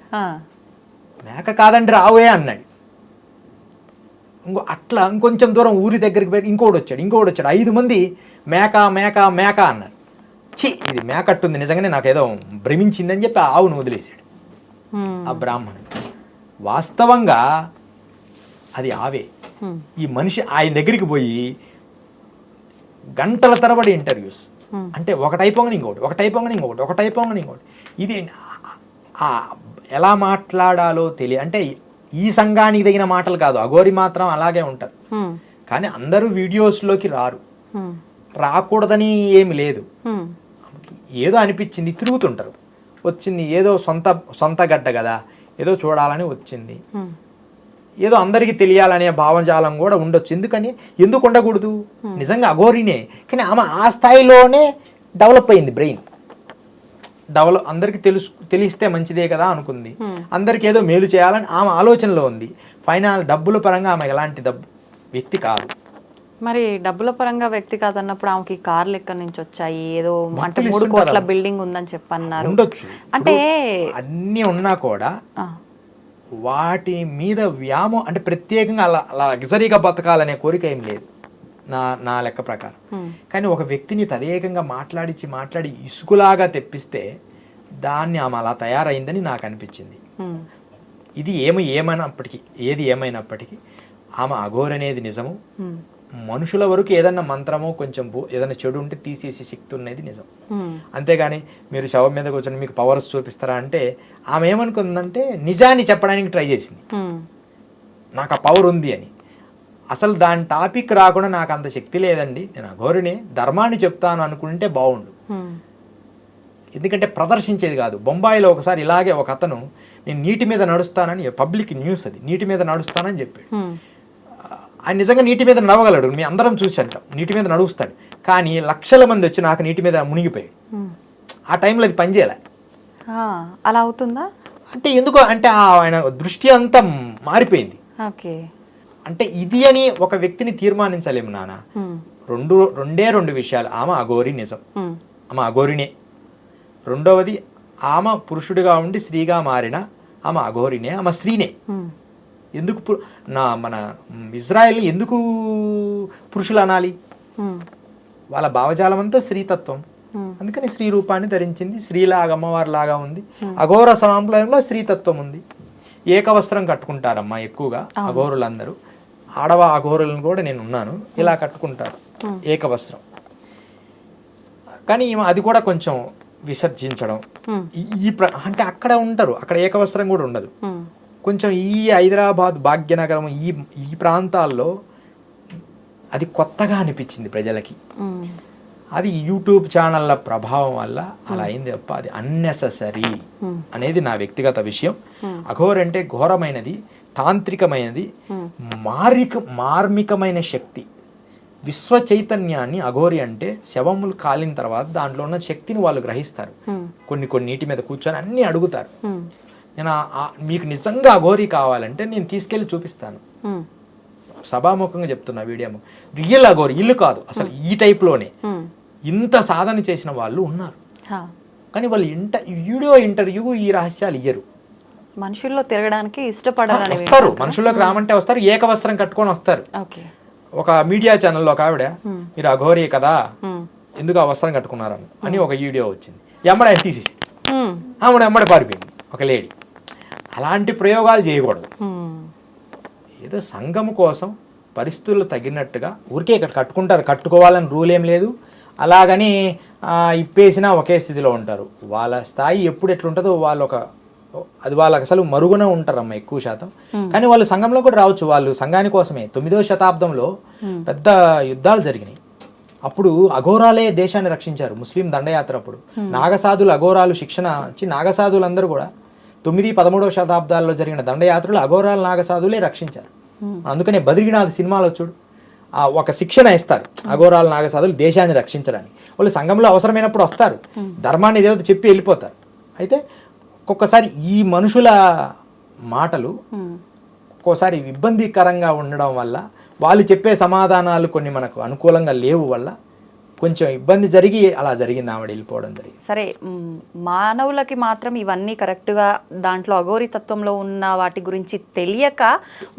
మేక కాదండి రావే అన్నాడు. అట్లా ఇంకొంచెం దూరం ఊరి దగ్గరికి పోయి ఇంకోటి వచ్చాడు. 5 మంది మేక మేక మేక అన్నారు. ఛీ ఇది మేకట్టుంది, నిజంగానే నాకేదో భ్రమించిందని చెప్పి ఆ ఆవును వదిలేశాడు ఆ బ్రాహ్మణుడు. వాస్తవంగా అది ఆవే. ఈ మనిషి ఆయన దగ్గరికి పోయి గంటల తరబడి ఇంటర్వ్యూస్, అంటే ఒకటైపోగానే ఇంకోటి. ఇది ఎలా మాట్లాడాలో అంటే ఈ సంఘానికి తగిన మాటలు కాదు, అఘోరి మాత్రం అలాగే ఉంటారు. కానీ అందరూ వీడియోస్లోకి రాకూడదని ఏమి లేదు. ఏదో అనిపించింది, తిరుగుతుంటారు. వచ్చింది ఏదో సొంత గడ్డ కదా, ఏదో చూడాలని వచ్చింది, ఏదో అందరికీ తెలియాలనే భావజాలం కూడా ఉండొచ్చు. ఎందుకు ఉండకూడదు? నిజంగా అఘోరినే, కానీ ఆమె ఆ స్థాయిలోనే డెవలప్ అయింది బ్రెయిన్. అందరికీ తెలిస్తే మంచిదే కదా అనుకుంది. అందరికి ఏదో మేలు చేయాలని ఆమె ఆలోచనలో ఉంది. ఫైనల్ డబ్బుల పరంగా ఆమె ఎలాంటి వ్యక్తి కాదు. మరి డబ్బుల పరంగా వ్యక్తి కాదన్నప్పుడు ఆమెకి కార్లు ఎక్కడి నుంచి వచ్చాయి? ఏదో అంటే 3 కోట్ల బిల్డింగ్ ఉందని చెప్పన్నారు. ఉండొచ్చు, అంటే అన్ని ఉన్నా కూడా వాటి మీద వ్యామోహం అంటే ప్రత్యేకంగా అలా లగ్జరీగా బతకాలనే కోరిక ఏం లేదు నా లెక్క ప్రకారం. కానీ ఒక వ్యక్తిని తదేకంగా మాట్లాడి ఇసుకులాగా తెప్పిస్తే దాన్ని ఆమె అలా తయారైందని నాకు అనిపించింది. ఇది ఏది ఏమైనప్పటికీ ఆమె అఘోర అనేది నిజము. మనుషుల వరకు ఏదన్నా మంత్రమో కొంచెం ఏదైనా చెడు ఉంటే తీసేసి శక్తి ఉన్నది నిజం. అంతేగాని మీరు శవం మీద కూర్చొని మీకు పవర్స్ చూపిస్తారా అంటే ఆమె ఏమనుకుందంటే నిజాన్ని చెప్పడానికి ట్రై చేసింది, నాకు ఆ పవర్ ఉంది అని. అసలు దాని టాపిక్ రాకుండా నాకు అంత శక్తి లేదండి, నేను అఘోరిని ధర్మాన్ని చెప్తాను అనుకుంటే బాగుండు. ఎందుకంటే ప్రదర్శించేది కాదు. బొంబాయిలో ఒకసారి ఇలాగే ఒక అతను నేను నీటి మీద నడుస్తానని, పబ్లిక్ న్యూస్ అది, నీటి మీద నడుస్తానని చెప్పాడు. ఆయన నిజంగా నీటి మీద నడవగలడు, మీ అందరం చూసి అంటాం, నీటి మీద నడుస్తాడు. కానీ లక్షల మంది వచ్చి నాకు నీటి మీద మునిగిపోయాడు. ఆ టైంలో అది పనిచేయలే. అలా అవుతుందా అంటే ఎందుకో అంటే ఆయన దృష్టి అంతా మారిపోయింది. అంటే ఇది అని ఒక వ్యక్తిని తీర్మానించలేము నాన్న. రెండు విషయాలు. ఆమె అఘోరి నిజం, ఆమె అఘోరినే. రెండవది ఆమె పురుషుడిగా ఉండి స్త్రీగా మారిన ఆమె అఘోరినే, ఆమె స్త్రీనే. ఎందుకు మన ఇజ్రాయెల్ని ఎందుకు పురుషులు అనాలి? వాళ్ళ భావజాలం అంతా స్త్రీతత్వం, అందుకని స్త్రీ రూపాన్ని ధరించింది, స్త్రీలాగా అమ్మవారిలాగా ఉంది. అఘోర సాంప్రదాయంలో స్త్రీతత్వం ఉంది. ఏకవస్త్రం కట్టుకుంటారమ్మా ఎక్కువగా అఘోరులందరూ. ఆడవ అఘోరులను కూడా నేను ఉన్నాను, ఇలా కట్టుకుంటారు ఏకవస్త్రం. కానీ అది కూడా కొంచెం విసర్జించడం అంటే అక్కడ ఉంటారు, అక్కడ ఏకవస్త్రం కూడా ఉండదు. కొంచెం ఈ హైదరాబాద్ భాగ్యనగరం ఈ ప్రాంతాల్లో అది కొత్తగా అనిపించింది ప్రజలకి. అది యూట్యూబ్ ఛానళ్ళ ప్రభావం వల్ల అలా అయింది తప్ప అది అన్నెసెసరీ అనేది నా వ్యక్తిగత విషయం. అఘోర్ అంటే ఘోరమైనది, తాంత్రికమైనది, మార్మికమైన శక్తి. విశ్వ చైతన్యాన్ని అఘోరి అంటే శవములు కాలిన తర్వాత దాంట్లో ఉన్న శక్తిని వాళ్ళు గ్రహిస్తారు. కొన్ని నీటి మీద కూర్చొని అన్నీ అడుగుతారు. నేను మీకు నిజంగా అఘోరి కావాలంటే నేను తీసుకెళ్ళి చూపిస్తాను. సభాముఖంగా చెప్తున్నా, వీడియో రియల్ అఘోరి, ఇల్లు కాదు అసలు, ఈ టైప్లోనే ఇంత సాధన చేసిన వాళ్ళు ఉన్నారు. కానీ వాళ్ళు వీడియో ఇంటర్వ్యూ ఈ రహస్యాలు ఇయ్యరు. మనుషుల్లో తిరగడానికి ఇష్టపడారు. వస్తారు, మనుషుల్లోకి రామంటే వస్తారు, ఏకవస్త్రం కట్టుకొని వస్తారు. ఒక మీడియా ఛానల్లో ఒక ఆవిడ, మీరు అఘోరి కదా, ఎందుకు ఆ వస్త్రం కట్టుకున్నారని అని ఒక వీడియో వచ్చింది. ఎమ్మడ తీసేసి ఎమ్మడ పారిపోయింది ఒక లేడీ. అలాంటి ప్రయోగాలు చేయకూడదు. ఏదో సంఘం కోసం పరిస్థితులు తగినట్టుగా ఊరికే ఇక్కడ కట్టుకుంటారు, కట్టుకోవాలని రూల్ ఏం లేదు. అలాగని ఇప్పేసినా ఒకే స్థితిలో ఉంటారు. వాళ్ళ స్థాయి ఎప్పుడు ఎట్లుంటుందో అది వాళ్ళకి అసలు మరుగున ఉంటారమ్మ ఎక్కువ శాతం. కానీ వాళ్ళు సంఘంలో కూడా రావచ్చు. వాళ్ళు సంఘాని కోసమే 9వ శతాబ్దంలో పెద్ద యుద్ధాలు జరిగినాయి. అప్పుడు అఘోరాలే దేశాన్ని రక్షించారు. ముస్లిం దండయాత్ర అప్పుడు నాగసాధులు అఘోరాలు శిక్షణ ఇచ్చి నాగసాధులందరూ కూడా 9, 13వ శతాబ్దాల్లో జరిగిన దండయాత్రలు అఘోరాలు నాగసాధులే రక్షించారు. అందుకనే బద్రీనాథ్ సినిమాలో చూడు, ఒక శిక్షణ ఇస్తారు అఘోరాలు నాగసాధులు దేశాన్ని రక్షించడానికి. వాళ్ళు సంఘంలో అవసరమైనప్పుడు వస్తారు, ధర్మాన్ని ఏదో చెప్పి వెళ్ళిపోతారు. అయితే ఒక్కొక్కసారి ఈ మనుషుల మాటలు ఒక్కోసారి ఇబ్బందికరంగా ఉండడం వల్ల, వాళ్ళు చెప్పే సమాధానాలు కొన్ని మనకు అనుకూలంగా లేవు వల్ల కొంచెం ఇబ్బంది జరిగి అలా జరిగింది, ఆవిడ వెళ్ళిపోవడం జరిగింది. సరే, మానవులకి మాత్రం ఇవన్నీ కరెక్ట్గా దాంట్లో అఘోరి తత్వంలో ఉన్న వాటి గురించి తెలియక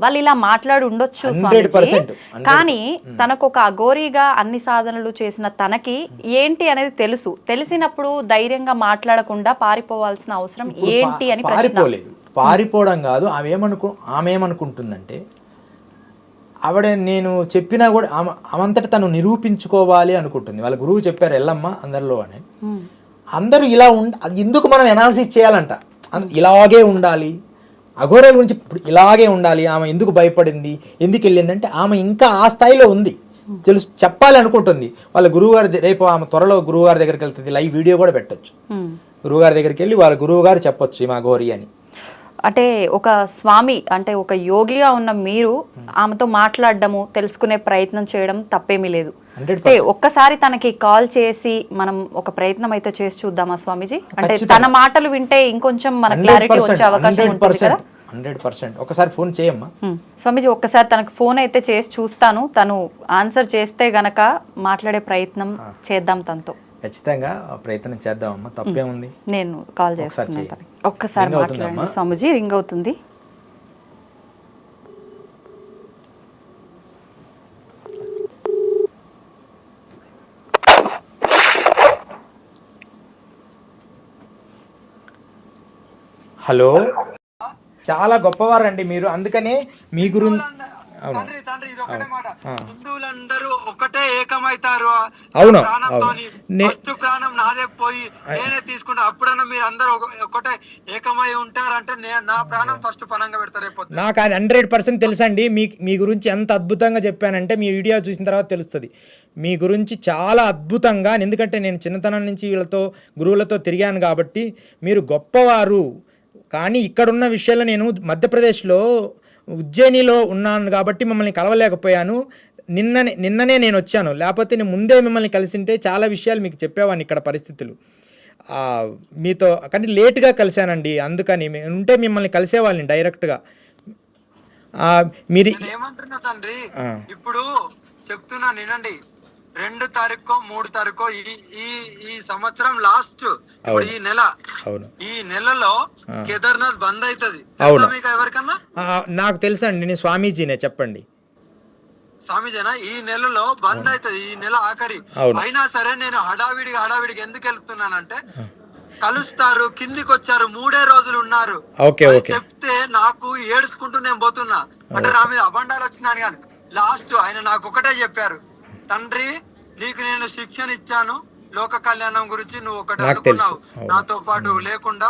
వాళ్ళు ఇలా మాట్లాడి ఉండొచ్చు. 100%. కానీ తనకు ఒక అఘోరిగా అన్ని సాధనలు చేసిన తనకి ఏంటి అనేది తెలుసు. తెలిసినప్పుడు ధైర్యంగా మాట్లాడకుండా పారిపోవాల్సిన అవసరం ఏంటి అని పారిపోవడం కాదు. ఆమె ఏమనుకుంటుందంటే, ఆవిడ నేను చెప్పినా కూడా అవంతటి తను నిరూపించుకోవాలి అనుకుంటుంది. వాళ్ళ గురువు చెప్పారు ఎల్లమ్మ అందరిలో అని. అందరూ ఇలా ఎందుకు మనం ఎనాలిసిస్ చేయాలంట, ఇలాగే ఉండాలి, అఘోరాల గురించి ఇప్పుడు ఇలాగే ఉండాలి, ఆమె ఎందుకు భయపడింది, ఎందుకు వెళ్ళిందంటే ఆమె ఇంకా ఆ స్థాయిలో ఉంది, తెలుసు, చెప్పాలి అనుకుంటుంది. వాళ్ళ గురువుగారు రేపు ఆమె త్వరలో గురువుగారి దగ్గరికి వెళ్తుంది, లైవ్ వీడియో కూడా పెట్టొచ్చు. గురువుగారి దగ్గరికి వెళ్ళి వాళ్ళ గురువుగారు చెప్పొచ్చు ఈమె అఘోరి అని. అంటే ఒక స్వామి, అంటే ఒక యోగిగా ఉన్న మీరు ఆమెతో మాట్లాడడము, తెలుసుకునే ప్రయత్నం చేయడం తప్పేమీ లేదు. అంటే ఒక్కసారి తనకి కాల్ చేసి మనం ఒక ప్రయత్నం అయితే చేసి చూద్దామా స్వామీజీ? అంటే తన మాటలు వింటే ఇంకొంచెం మన క్లారిటీ వచ్చే అవకాశం ఉంటుంది కదా. 100%. ఒకసారి ఫోన్ చేయమ్మా స్వామీజీ. ఒక్కసారి తనకు ఫోన్ అయితే చేసి చూస్తాను. తను ఆన్సర్ చేస్తే గనక మాట్లాడే ప్రయత్నం చేద్దాం తనతో. ఖచ్చితంగా ప్రయత్నం చేద్దామమ్మా, తప్పేముంది. నేను కాల్ చేస్తాను. ఒక్కసారి మాట్లాడండి స్వామీజీ. రింగ్ అవుతుంది. హలో, చాలా గొప్పవారండి మీరు, అందుకనే మీ గురించి తండ్రి ఇది ఒకటే మాట, హిందువులందరూ ఒకటే ఏకమైతారు. అవును, ప్రాణం నాదే పోయి నేనే తీసుకుంటా, అప్పుడన్నా మీరు అందరూ ఒకటే ఏకమై ఉంటారంటే నా ప్రాణం ఫస్ట్ పనంగా పెడతారు. నాకు అది 100% తెలుసండి. మీ గురించి ఎంత అద్భుతంగా చెప్పానంటే మీ వీడియో చూసిన తర్వాత తెలుస్తుంది. మీ గురించి చాలా అద్భుతంగా, ఎందుకంటే నేను చిన్నతనం నుంచి వీళ్ళతో గురువులతో తిరిగాను కాబట్టి మీరు గొప్పవారు. కానీ ఇక్కడున్న విషయాల్లో నేను మధ్యప్రదేశ్లో ఉజ్జయినిలో ఉన్నాను కాబట్టి మిమ్మల్ని కలవలేకపోయాను. నిన్ననే నేను వచ్చాను, లేకపోతే నేను ముందే మిమ్మల్ని కలిసింటే చాలా విషయాలు మీకు చెప్పేవాడిని ఇక్కడ పరిస్థితులు మీతో. కానీ లేటుగా కలిశానండి, అందుకని ఉంటే మిమ్మల్ని కలిసేవాళ్ళని డైరెక్ట్గా. మీరు ఏమంటున్నా తండ్రి, ఇప్పుడు చెప్తున్నా వినండి. 2 తారీఖు 3 తారీఖు ఈ సంవత్సరం లాస్ట్, ఈ నెల, ఈ నెలలో కేదార్నాథ్ బంద్ అవుతుంది. మీకు ఎవరికన్నా? నాకు తెలుసండి, నేను స్వామీజీనే, చెప్పండి. స్వామీజీనా? ఈ నెలలో బంద్ అవుతుంది, ఈ నెల ఆఖరి. అయినా సరే నేను హడావిడిగా ఎందుకు వెళ్తున్నానంటే, కలుస్తారు, కిందికి వచ్చారు, 3 రోజులు ఉన్నారు చెప్తే నాకు ఏడుచుకుంటూ నేను పోతున్నా. అంటే నా మీద అబండాలు వచ్చినాను. కానీ లాస్ట్ ఆయన నాకు ఒకటే చెప్పారు, తండ్రి నీకు నేను శిక్షణ ఇచ్చాను, లోక కళ్యాణం గురించి నువ్వు ఒకటి నాకు అనుకున్నావు, తెలుసు. అవును. నాతో పాటు లేకుండా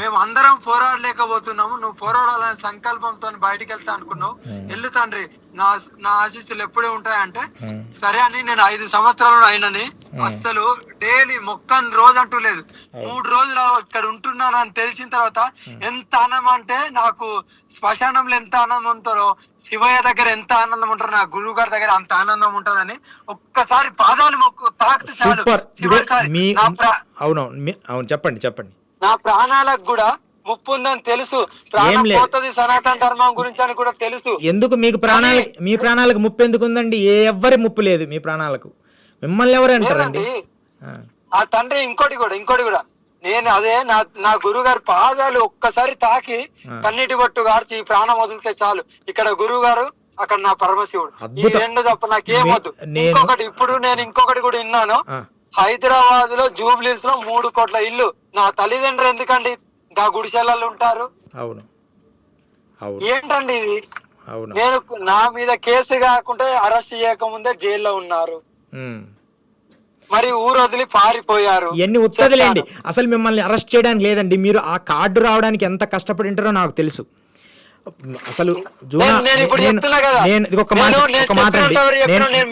మేము అందరం పోరాడలేకపోతున్నాము, నువ్వు పోరాడాలనే సంకల్పంతో బయటికి వెళ్తా అనుకున్నావు. వెళ్ళు తండ్రి, నా నా ఆశీస్సులు ఎప్పుడే ఉంటాయంటే సరే అని నేను 5 సంవత్సరాలు అయినని అసలు డైలీ మొక్కని రోజు అంటూ లేదు, 3 రోజులు ఇక్కడ ఉంటున్నాను అని తెలిసిన తర్వాత ఎంత ఆనందం అంటే, నాకు శ్మశానంలో ఎంత ఆనందం ఉంటుందో శివయ్య దగ్గర ఎంత ఆనందం ఉంటారో నా గురువు గారి దగ్గర అంత ఆనందం ఉంటదని ఒక్కసారి పాదాలు తాకితే చాలు. సూపర్. చివరిసారి అవును అవును, చెప్పండి చెప్పండి. నా ప్రాణాలకు కూడా ముప్పు ఉందని తెలుసు, ప్రాణం పోతుంది సనాతన ధర్మం గురించి అని కూడా తెలుసు. ఎందుకు మీకు మీ ప్రాణాలకు ముప్పు ఎందుకు ఉందండి? ఎవ్వరి ముప్పు లేదు మీ ప్రాణాలకు. మిమ్మల్ని ఎవరు అంటారండి? ఆ తండ్రి ఇంకోటి కూడా నేను అదే నా గురువు గారి పాదాలు ఒక్కసారి తాకి కన్నీటి బొట్టు గార్చి ప్రాణం వదిలితే చాలు. ఇక్కడ గురువు గారు, అక్కడ నా పరమశివుడు, ఈ రెండు తప్ప నాకేమొద్దు. ఇప్పుడు నేను ఇంకొకటి కూడా విన్నాను, హైదరాబాద్ లో జూబ్లీస్ లో 3 కోట్ల ఇల్లు. నా తల్లిదండ్రులు ఎందుకండి గా గుడిసెలలో ఉంటారు? అవును అవును. ఏంటండి ఇది? అవును. నేను నా మీద కేసు కాకుండా అరెస్ట్ చేయకముందే జైల్లో ఉన్నారు, మరి ఊరు వదిలి పారిపోయారు. ఇవన్నీ ఉత్తదిలేండి. అసలు మిమ్మల్ని అరెస్ట్ చేయడానికి లేదండి, మీరు ఆ కార్డు రావడానికి ఎంత కష్టపడి ఉంటారో నాకు తెలుసు. అసలు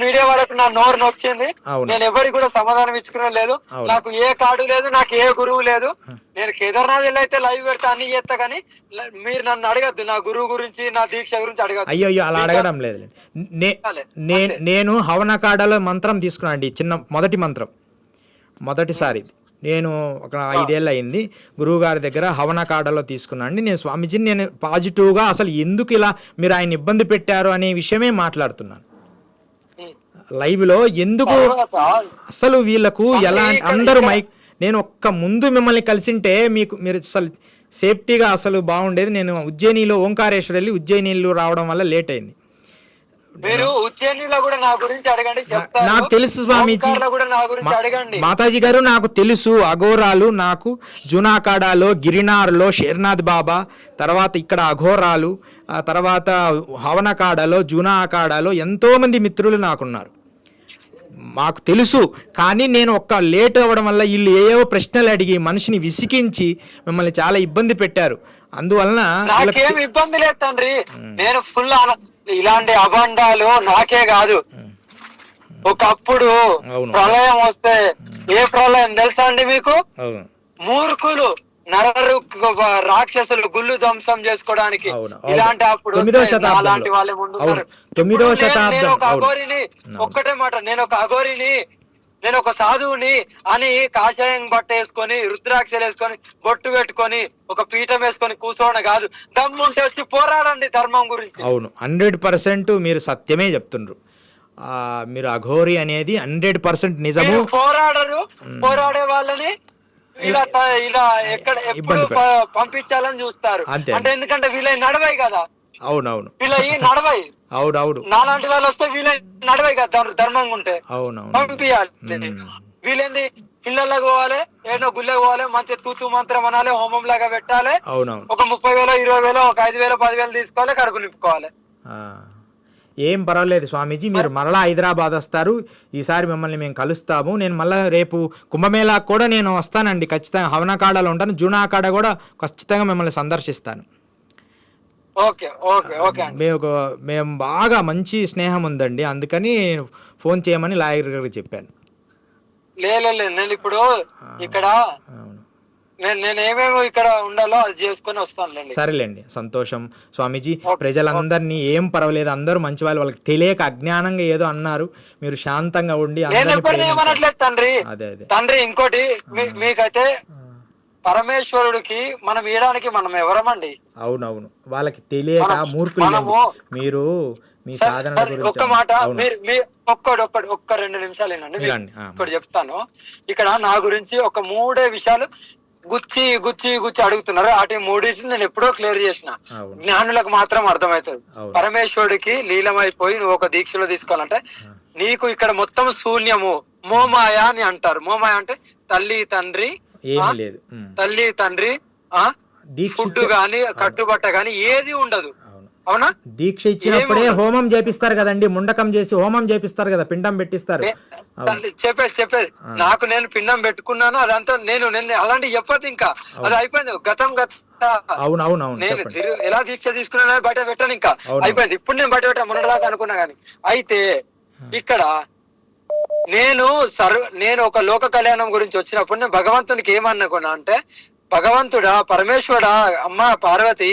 మీడియా వరకు నా నోరు నొచ్చింది, నేను ఎవరికి కూడా సమాధానం ఇచ్చుకునే లేదు. నాకు ఏ కార్డు లేదు, నాకు ఏ గురువు లేదు. నేను కేదార్నాథ్ అయితే లైవ్ పెడతా, అన్ని చేస్తా, కానీ మీరు నన్ను అడగద్దు నా గురువు గురించి, నా దీక్ష గురించి అడగద్దు. అయ్యో అలా అడగడం లేదు. నేను హవనకాడలో మంత్రం తీసుకున్నానండి, మొదటి మంత్రం, మొదటిసారి నేను ఒక 5 ఏళ్ళు అయింది గురువుగారి దగ్గర హవనకాడలో తీసుకున్నాను అండి. నేను స్వామీజీని నేను పాజిటివ్గా అసలు ఎందుకు ఇలా మీరు ఆయన ఇబ్బంది పెట్టారు అనే విషయమే మాట్లాడుతున్నాను లైవ్లో. ఎందుకు అసలు వీళ్ళకు ఎలా అందరూ నేను ముందు మిమ్మల్ని కలిసింటే మీరు అసలు సేఫ్టీగా అసలు బాగుండేది. నేను ఉజ్జయినిలో ఓంకారేశ్వర్ వెళ్ళి ఉజ్జయినిలో రావడం వల్ల లేట్ అయింది. మీరు ఉజ్జయినిలో కూడా నా గురించి అడగండి, నాకు తెలుసు స్వామీజీ, మాతాజీ గారు నాకు తెలుసు. అఘోరాలు నాకు జునాకాడాలో, గిరినార్లో షేర్నాథ్ బాబా, తర్వాత ఇక్కడ అఘోరాలు, తర్వాత హవనకాడలో, జునాకాడలో ఎంతోమంది మిత్రులు నాకున్నారు, మాకు తెలుసు. కానీ నేను లేట్ అవ్వడం వల్ల వీళ్ళు ఏవో ప్రశ్నలు అడిగి మనిషిని విసికించి మిమ్మల్ని చాలా ఇబ్బంది పెట్టారు. అందువలన నాకేం ఇబ్బంది లేదు తండ్రి, నేను ఫుల్ ఇలాంటి అబండాలు నాకే కాదు. ఒకప్పుడు ప్రళయం వస్తే, ఏ ప్రళయం తెలుసా అండి మీకు? మూర్ఖులు రాక్షసులు గుళ్ళు ధ్వంసం చేసుకోవడానికి ఇలాంటి అప్పుడు అలాంటి వాళ్ళే ముందు. నేను ఒక అఘోరిని, ఒక్కటే మాట, నేను ఒక అఘోరిని, నేను ఒక సాధువుని అని కాషాయం బట్ట వేసుకొని, రుద్రాక్షలు వేసుకొని, బొట్టు పెట్టుకొని, ఒక పీఠం వేసుకొని కూర్చోవడం కాదు. దమ్ముంటే వచ్చి పోరాడండి ధర్మం గురించి. అవును, 100% మీరు సత్యమే చెప్తుండ్రు. మీరు అఘోరి అనేది 100% నిజము. పోరాడరు, పోరాడే వాళ్ళని ఇలా ఎప్పుడు పంపించాలని చూస్తారు. అంటే ఎందుకంటే వీళ్ళ నడవాయి కదా. అవునవును, వీళ్ళ నడవాయి. అవునవును, నాలాంటి వాళ్ళు వస్తే వీళ్ళ నడవాయి కదా, ధర్మంగా ఉంటే పంపించాలి. వీళ్ళేంది ఇళ్ళకి పోవాలి, ఏదో గుళ్ళకి పోవాలి, మంచి తూతు మంత్రం అనాలి, హోమం లాగా పెట్టాలి, ఒక 30,000 20,000 ఒక 5,000 10,000 తీసుకోవాలి, కడుపు నింపుకోవాలి. ఏం పర్వాలేదు స్వామీజీ, మీరు మరలా హైదరాబాద్ వస్తారు, ఈసారి మిమ్మల్ని మేము కలుస్తాము. నేను మళ్ళీ రేపు కుంభమేళా కూడా నేను వస్తానండి ఖచ్చితంగా. హవనకాడలో ఉంటాను, జూనాకాడ కూడా ఖచ్చితంగా మిమ్మల్ని సందర్శిస్తాను. మేము బాగా మంచి స్నేహం ఉందండి, అందుకని ఫోన్ చేయమని లాయర్ గారికి చెప్పాను. లేదు నేను ఇప్పుడు ఇక్కడ నేను ఏమేమి ఇక్కడ ఉండాలో అది చేసుకొని వస్తాను. సరేలేండి, సంతోషం స్వామీజీ. ప్రజలందరినీ ఏం పర్వాలేదు, అందరూ మంచి వాళ్ళు, వాళ్ళకి తెలియక అజ్ఞానంగా ఏదో అన్నారు, మీరు శాంతంగా ఉండి. ఏమనట్లేదు తండ్రి. తండ్రి ఇంకోటి, మీకైతే పరమేశ్వరుడికి మనం ఇయడానికి మనం ఎవరమండి? అవునవును, వాళ్ళకి తెలియక మూర్ఖులు మీరు. మీ సాధన ఒక్క మాట, ఒక్క 2 నిమిషాలు ఏనండి, ఇక్కడ చెప్తాను. ఇక్కడ నా గురించి ఒక 3 విషయాలు గుచ్చి గుచ్చి గుచ్చి అడుగుతున్నారు. వాటి 3 నేను ఎప్పుడో క్లియర్ చేసిన. జ్ఞానులకు మాత్రం అర్థమవుతుంది. పరమేశ్వరుడికి లీలమైపోయి నువ్వు ఒక దీక్షలో తీసుకోవాలంటే నీకు ఇక్కడ మొత్తం శూన్యము, మోమాయ అని అంటారు. మోమాయ అంటే తల్లి తండ్రి, ఫుడ్ గాని కట్టుబట్ట గాని ఏది ఉండదు. అవునా? దీక్ష ఇచ్చినప్పుడే హోమం చేపిస్తారు కదండి, ముండకం చేసి హోమం చేపిస్తారు కదా, పిండం పెట్టిస్తారు. చెప్పేది నాకు నేను పిండం పెట్టుకున్నాను, అదంతా నేను అలాంటి చెప్పదు, ఇంకా అది అయిపోయింది, గతం అవునవునవును నేను ఎలా దీక్ష తీసుకున్నా బయట పెట్టాను, ఇంకా అయిపోయింది. ఇప్పుడు నేను బయట పెట్టాను మొన్నటిదాకా అనుకున్నా గానీ. అయితే ఇక్కడ నేను ఒక లోక కళ్యాణం గురించి వచ్చినప్పుడు నేను భగవంతునికి ఏమనుకున్నా అంటే, భగవంతుడా, పరమేశ్వరుడా, అమ్మ పార్వతి,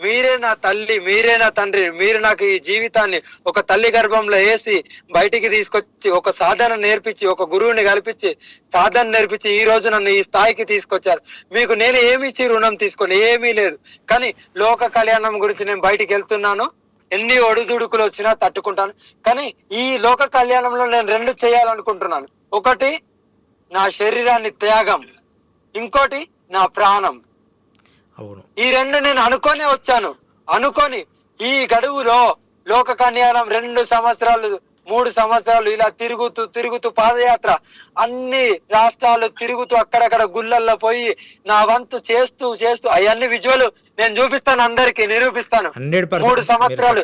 మీరే నా తల్లి, మీరే నా తండ్రి, మీరు నాకు ఈ జీవితాన్ని ఒక తల్లి గర్భంలో వేసి బయటికి తీసుకొచ్చి ఒక సాధన నేర్పించి, ఒక గురువుని కల్పించి సాధన నేర్పించి ఈ రోజు నన్ను ఈ స్థాయికి తీసుకొచ్చారు. మీకు నేను ఏమి ఇచ్చి రుణం తీసుకొని ఏమీ లేదు. కానీ లోక కళ్యాణం గురించి నేను బయటికి వెళ్తున్నాను, ఎన్ని ఒడిదుడుకులు వచ్చినా తట్టుకుంటాను. కానీ ఈ లోక కళ్యాణంలో నేను 2 చేయాలనుకుంటున్నాను. ఒకటి నా శరీరాన్ని త్యాగం, ఇంకోటి నా ప్రాణం. ఈ 2 నేను అనుకోనే వచ్చాను. అనుకొని ఈ గడువులో లోక కళ్యాణం 2 సంవత్సరాలు 3 సంవత్సరాలు ఇలా తిరుగుతూ పాదయాత్ర అన్ని రాష్ట్రాలు తిరుగుతూ అక్కడక్కడ గుళ్ళల్లో పోయి నా వంతు చేస్తూ అవన్నీ విజువల్ నేను చూపిస్తాను, అందరికి నిరూపిస్తాను. 3 సంవత్సరాలు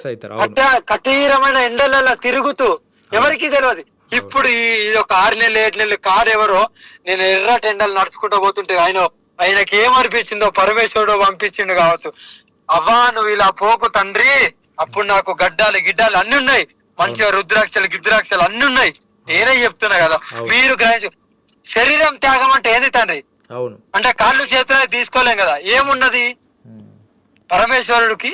కఠినమైన ఎండలలో తిరుగుతూ ఎవరికి తెలియదు. ఇప్పుడు ఇది ఒక 6 నెలలు 7 నెలలు కాదెవరో, నేను ఎర్రటి ఎండలు నడుచుకుంటూ పోతుంటే ఆయనకి ఏమనిపించిందో, పరమేశ్వరుడు పంపించిండు కావచ్చు. అవ్వా నువ్వు ఇలా పోకు తండ్రి, అప్పుడు నాకు గడ్డాలు గిడ్డాలు అన్ని ఉన్నాయి, మంచిగా రుద్రాక్షలు అన్ని ఉన్నాయి. నేనే చెప్తున్నా కదా, మీరు గ్రహించు. శరీరం త్యాగం అంటే ఏంది తండ్రి? అంటే కాళ్ళు చేతులు తీసుకోలేం కదా. ఏమున్నది? పరమేశ్వరుడికి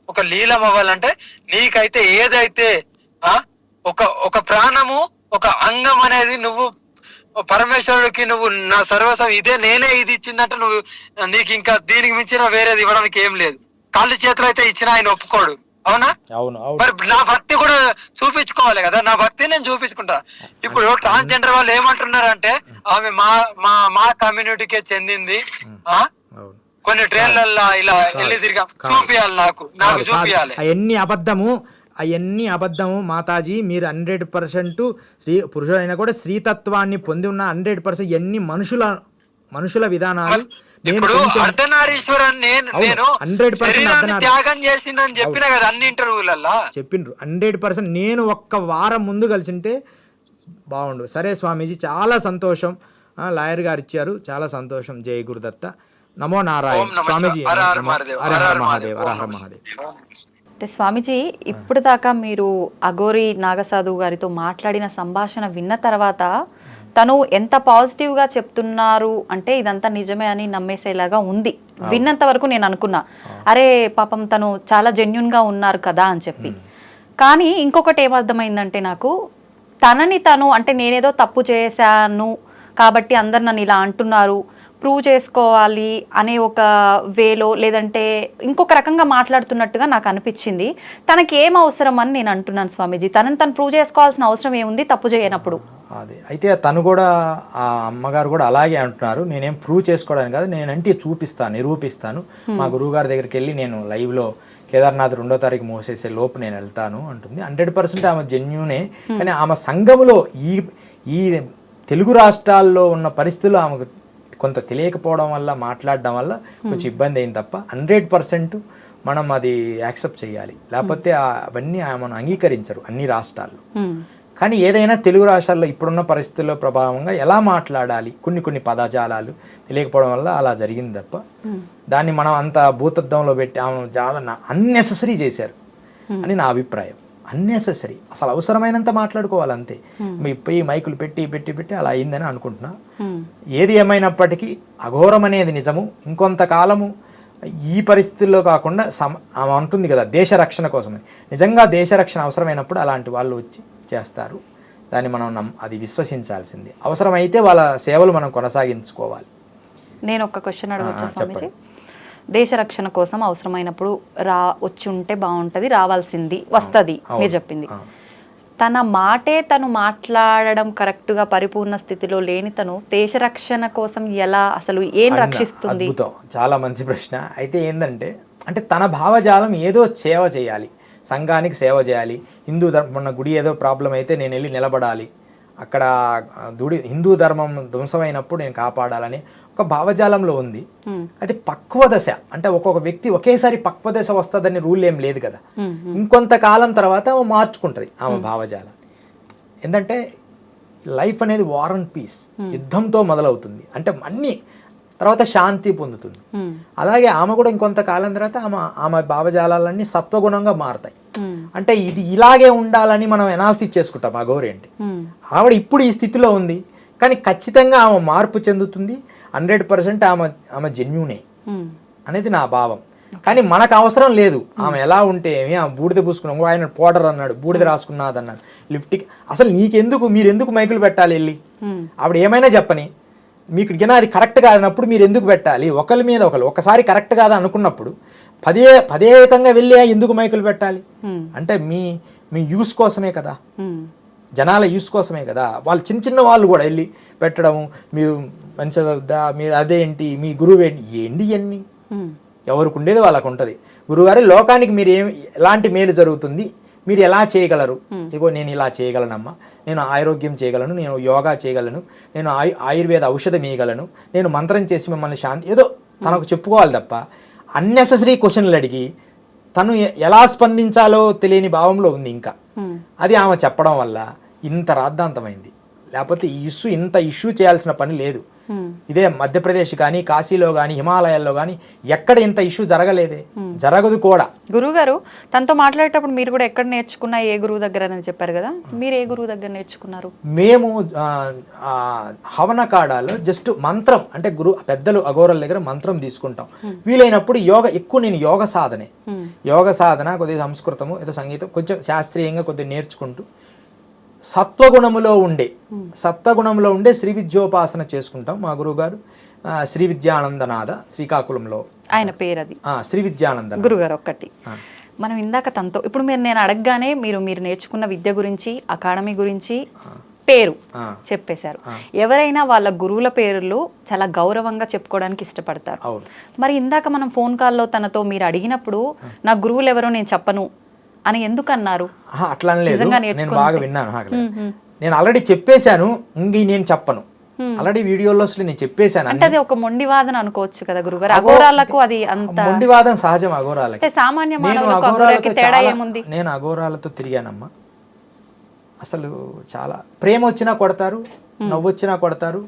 ఒక లీలం అవ్వాలంటే నీకైతే ఏదైతే ఒక ప్రాణము, ఒక అంగం అనేది నువ్వు పరమేశ్వరుడికి నువ్వు నా సర్వస్వం ఇదే, నేనే ఇది ఇచ్చిందంటే నువ్వు నీకు ఇంకా దీనికి మించిన వేరేది ఇవ్వడానికి ఏం లేదు. కాళ్ళు చేతులు అయితే ఇచ్చిన ఆయన ఒప్పుకోడు, అవునా? మరి నా భక్తి కూడా చూపించుకోవాలి కదా, నా భక్తి నేను చూపించుకుంటా. ఇప్పుడు ట్రాన్స్జెండర్ వాళ్ళు ఏమంటున్నారంటే ఆమె మా కమ్యూనిటీకే చెందింది, కొన్ని ట్రైన్లలో ఇలా వెళ్ళి తిరిగా చూపియాలి, నాకు చూపియాలి. అవన్నీ అబద్ధము మాతాజీ. మీరు 100% పురుషులైనా కూడా స్త్రీతత్వాన్ని పొంది ఉన్న 100% ఎన్ని మనుషుల విధానాలు. ఇప్పుడు అర్ధనారీశ్వరన్ నేను 100% త్యాగం చేసిందని చెప్పిన కదా అన్ని ఇంటర్వ్యూలలో చెప్పిండ్రు. 100% నేను ఒక్క వారం ముందు కలిసింటే బాగుండు. సరే స్వామీజీ, చాలా సంతోషం. లాయర్ గారు ఇచ్చారు, చాలా సంతోషం. జై గురుదత్త. నమో నారాయణ. స్వామీజీ హర హర మహాదేవ్, హర హర మహాదేవ్. అంటే స్వామీజీ, ఇప్పుడు దాకా మీరు అఘోరి నాగసాధువు గారితో మాట్లాడిన సంభాషణ విన్న తర్వాత తను ఎంత పాజిటివ్గా చెప్తున్నారు అంటే ఇదంతా నిజమే అని నమ్మేసేలాగా ఉంది. విన్నంత వరకు నేను అనుకున్నా, అరే పాపం తను చాలా జెన్యున్గా ఉన్నారు కదా అని చెప్పి. కానీ ఇంకొకటి ఏమర్థమైందంటే నాకు, తనని తను అంటే నేనేదో తప్పు చేశాను కాబట్టి అందరు నన్ను ఇలా అంటున్నారు, ప్రూవ్ చేసుకోవాలి అనే ఒక వేలో లేదంటే ఇంకొక రకంగా మాట్లాడుతున్నట్టుగా నాకు అనిపించింది. తనకి ఏం అవసరం అని నేను అంటున్నాను స్వామీజీ. తనని తను ప్రూవ్ చేసుకోవాల్సిన అవసరం ఏముంది తప్పు చేయనప్పుడు? అదే అయితే తను కూడా, ఆ అమ్మగారు కూడా అలాగే అంటున్నారు. నేనేం ప్రూవ్ చేసుకోవడానికి కాదు, నేనంటే చూపిస్తాను, నిరూపిస్తాను. మా గురువు గారి దగ్గరికి వెళ్ళి నేను లైవ్లో కేదార్నాథ్ 2వ తారీఖు మోసేసే లోపు నేను వెళ్తాను అంటుంది. 100% ఆమె జెన్యూనే. కానీ ఆమె సంఘములో ఈ తెలుగు రాష్ట్రాల్లో ఉన్న పరిస్థితులు ఆమెకు కొంత తెలియకపోవడం వల్ల, మాట్లాడడం వల్ల కొంచెం ఇబ్బంది అయింది తప్ప 100% మనం అది యాక్సెప్ట్ చేయాలి. లేకపోతే అవన్నీ మనం అంగీకరించరు అన్ని రాష్ట్రాల్లో. కానీ ఏదైనా తెలుగు రాష్ట్రాల్లో ఇప్పుడున్న పరిస్థితుల్లో ప్రభావంగా ఎలా మాట్లాడాలి, కొన్ని పదజాలాలు తెలియకపోవడం వల్ల అలా జరిగింది తప్ప దాన్ని మనం అంత భూతత్వంలో పెట్టి ఆమెను చాలా అన్నెసెసరీ చేశారు అని నా అభిప్రాయం. అన్నెసెసరీ, అసలు అవసరమైనంత మాట్లాడుకోవాలి అంతే. ఈ మైకులు పెట్టి అలా అయిందని అనుకుంటున్నా. ఏది ఏమైనప్పటికీ అఘోరం అనేది నిజము. ఇంకొంతకాలము ఈ పరిస్థితుల్లో కాకుండా ఆమె అంటుంది కదా దేశ రక్షణ కోసమని. నిజంగా దేశ రక్షణ అవసరమైనప్పుడు అలాంటి వాళ్ళు వచ్చి చేస్తారు. దాన్ని మనం అది విశ్వసించాల్సింది. అవసరమైతే వాళ్ళ సేవలు మనం కొనసాగించుకోవాలి. నేను ఒక క్వశ్చన్ అడగొచ్చా స్వామీజీ? దేశ రక్షణ కోసం అవసరమైనప్పుడు వచ్చి ఉంటే బాగుంటుంది, రావాల్సింది వస్తుంది మీరు చెప్పింది. తన మాటే తను మాట్లాడడం కరెక్ట్గా పరిపూర్ణ స్థితిలో లేని తను దేశ రక్షణ కోసం ఎలా, అసలు ఏం రక్షిస్తుంది? అద్భుతం, చాలా మంచి ప్రశ్న. అయితే ఏంటంటే తన భావజాలం ఏదో సేవ చేయాలి, సంఘానికి సేవ చేయాలి, హిందూ ధర్మం గుడి ఏదో ప్రాబ్లం అయితే నేను వెళ్ళి నిలబడాలి అక్కడ హిందూ ధర్మం ధ్వంసమైనప్పుడు నేను కాపాడాలని ఒక భావజాలంలో ఉంది. అది పక్వ దశ, అంటే ఒక్కొక్క వ్యక్తి ఒకేసారి పక్వ దశ వస్తుందని రూల్ ఏం లేదు కదా. ఇంకొంతకాలం తర్వాత ఆమె మార్చుకుంటుంది ఆమె భావజాలం. ఏంటంటే లైఫ్ అనేది వార్ అండ్ పీస్, యుద్ధంతో మొదలవుతుంది, అంటే అన్ని తర్వాత శాంతి పొందుతుంది. అలాగే ఆమె కూడా ఇంకొంతకాలం తర్వాత ఆమె భావజాలన్నీ సత్వగుణంగా మారుతాయి. అంటే ఇది ఇలాగే ఉండాలని మనం ఎనాలిసిస్ చేసుకుంటాం. ఆ గౌరీ ఏంటి, ఆవిడ ఇప్పుడు ఈ స్థితిలో ఉంది, కానీ ఖచ్చితంగా ఆమె మార్పు చెందుతుంది. 100% ఆమె జెన్యూనే అనేది నా భావం. కానీ మనకు అవసరం లేదు ఆమె ఎలా ఉంటే ఏమి, ఆమె బూడిద పూసుకున్నాం, ఆయన పౌడర్ అన్నాడు, బూడిద రాసుకున్నది అన్నాడు, లిప్టిక్. అసలు నీకెందుకు, మీరు ఎందుకు మైకులు పెట్టాలి వెళ్ళి? ఆవిడ ఏమైనా చెప్పని, మీకు అది కరెక్ట్ కాదన్నప్పుడు మీరు ఎందుకు పెట్టాలి? ఒకరి మీద ఒకసారి కరెక్ట్ కాదా అనుకున్నప్పుడు పదేకంగా వెళ్ళి ఎందుకు మైకులు పెట్టాలి? అంటే మీ యూస్ కోసమే కదా, జనాల యూస్ కోసమే కదా. వాళ్ళు చిన్న వాళ్ళు కూడా వెళ్ళి పెట్టడము, మీరు మంచిదా, మీరు అదేంటి, మీ గురువు ఏంటి ఇవన్నీ ఎవరికి ఉండేది వాళ్ళకు ఉంటుంది. గురువుగారి లోకానికి మీరు ఎలాంటి మేలు జరుగుతుంది, మీరు ఎలా చేయగలరు? ఇగో నేను ఇలా చేయగలనమ్మా, నేను ఆరోగ్యం చేయగలను, నేను యోగా చేయగలను, నేను ఆయుర్వేద ఔషధం ఇవ్వగలను, నేను మంత్రం చేసి మిమ్మల్ని శాంతి, ఏదో తనకు చెప్పుకోవాలి తప్ప అన్నెసెసరీ క్వశ్చన్లు అడిగి తను ఎలా స్పందించాలో తెలియని భావంలో ఉంది. ఇంకా అది ఆమె చెప్పడం వల్ల ఇంత రాద్ధాంతమైంది. లేకపోతే ఇంత ఇష్యూ చేయాల్సిన పని లేదు. ఇదే మధ్యప్రదేశ్ కానీ, కాశీలో కానీ, హిమాలయాల్లో కానీ ఎక్కడ ఇంత ఇష్యూ జరగలేదే, జరగదు కూడా. గురువు గారు తనతో మాట్లాడేటప్పుడు మీరు కూడా ఎక్కడ నేర్చుకున్నా, ఏ గురువు దగ్గర అని చెప్పారు కదా, మీరు ఏ గురువు దగ్గర నేర్చుకున్నారు? మేము హవనకాడాలో జస్ట్ మంత్రం, అంటే పెద్దలు అఘోరల దగ్గర మంత్రం తీసుకుంటాం. వీలైనప్పుడు నేను యోగ సాధనే, యోగ సాధన, కొద్దిగా సంస్కృతము, ఏదో సంగీతం, కొంచెం శాస్త్రీయంగా కొద్దిగా నేర్చుకుంటూ సత్వగుణంలో ఉండే శ్రీ విద్యోపాసన చేసుకుంటాం. మా గురువు గారు శ్రీ విద్యానందనాథ, శ్రీకాకుళంలో ఆయన పేరు, అది శ్రీ విద్యానంద గురుగారు. ఒక్కటి మనం ఇందాక తనతో ఇప్పుడు నేను అడగగానే మీరు నేర్చుకున్న విద్య గురించి, అకాడమీ గురించి, పేరు చెప్పేశారు. ఎవరైనా వాళ్ళ గురువుల పేర్లు చాలా గౌరవంగా చెప్పుకోవడానికి ఇష్టపడతారు. మరి ఇందాక మనం ఫోన్ కాల్లో తనతో మీరు అడిగినప్పుడు నా గురువులు ఎవరో నేను చెప్పను అని ఎందుకు అన్నారు? అట్లా లేదు, నేను బాగా విన్నాను. నేను ఆల్రెడీ చెప్పేశాను, నేను చెప్పను. ఆల్రెడీ వీడియోలో నేను చెప్పేశాను. అంటే అది ఒక మొండివాదన అనుకోవచ్చు కదా గురుగారు? అఘోరాలకు అది అంత మొండివాదం సహజం. అఘోరాలకి సామాన్య మానవులకు తేడా ఏముంది? నేను అఘోరాలతో తిరిగానమ్మా. అసలు చాలా ప్రేమ వచ్చినా కొడతారు, నవ్వు వచ్చినా కొడతారు,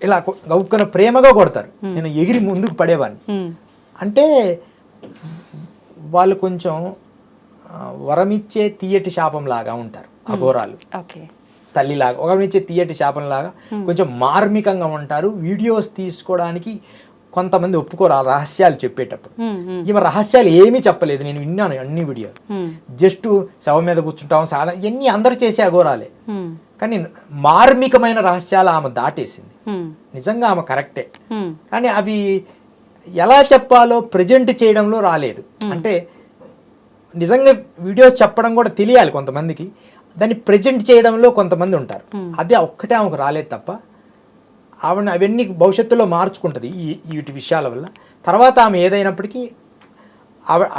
ఇలా గౌక్కున ప్రేమగా కొడతారు. నేను ఎగిరి ముందుకు పడేవాడిని. అంటే వాళ్ళు కొంచెం వరమిచ్చే తీయటి శాపం లాగా ఉంటారు అఘోరాలు. తల్లిలాగా వరమిచ్చే తీయటి శాపం లాగా కొంచెం మార్మికంగా ఉంటారు. వీడియోస్ తీసుకోవడానికి కొంతమంది ఒప్పుకోరు ఆ రహస్యాలు చెప్పేటప్పుడు. ఈమె రహస్యాలు ఏమీ చెప్పలేదు, నేను విన్నాను అన్ని వీడియోలు. జస్ట్ శవం మీద కూర్చుంటాం, సాధన, ఇవన్నీ అందరూ చేసే అఘోరాలే. కానీ మార్మికమైన రహస్యాలు ఆమె దాటేసింది. నిజంగా ఆమె కరెక్టే, కానీ అవి ఎలా చెప్పాలో ప్రజెంట్ చేయడంలో రాలేదు. అంటే నిజంగా వీడియోస్ చెప్పడం కూడా తెలియాలి కొంతమందికి, దాన్ని ప్రజెంట్ చేయడంలో కొంతమంది ఉంటారు. అది ఒక్కటే ఆమెకు రాలేదు తప్ప ఆవిడ అవన్నీ భవిష్యత్తులో మార్చుకుంటుంది వీటి విషయాల వల్ల. తర్వాత ఆమె ఏదైనప్పటికీ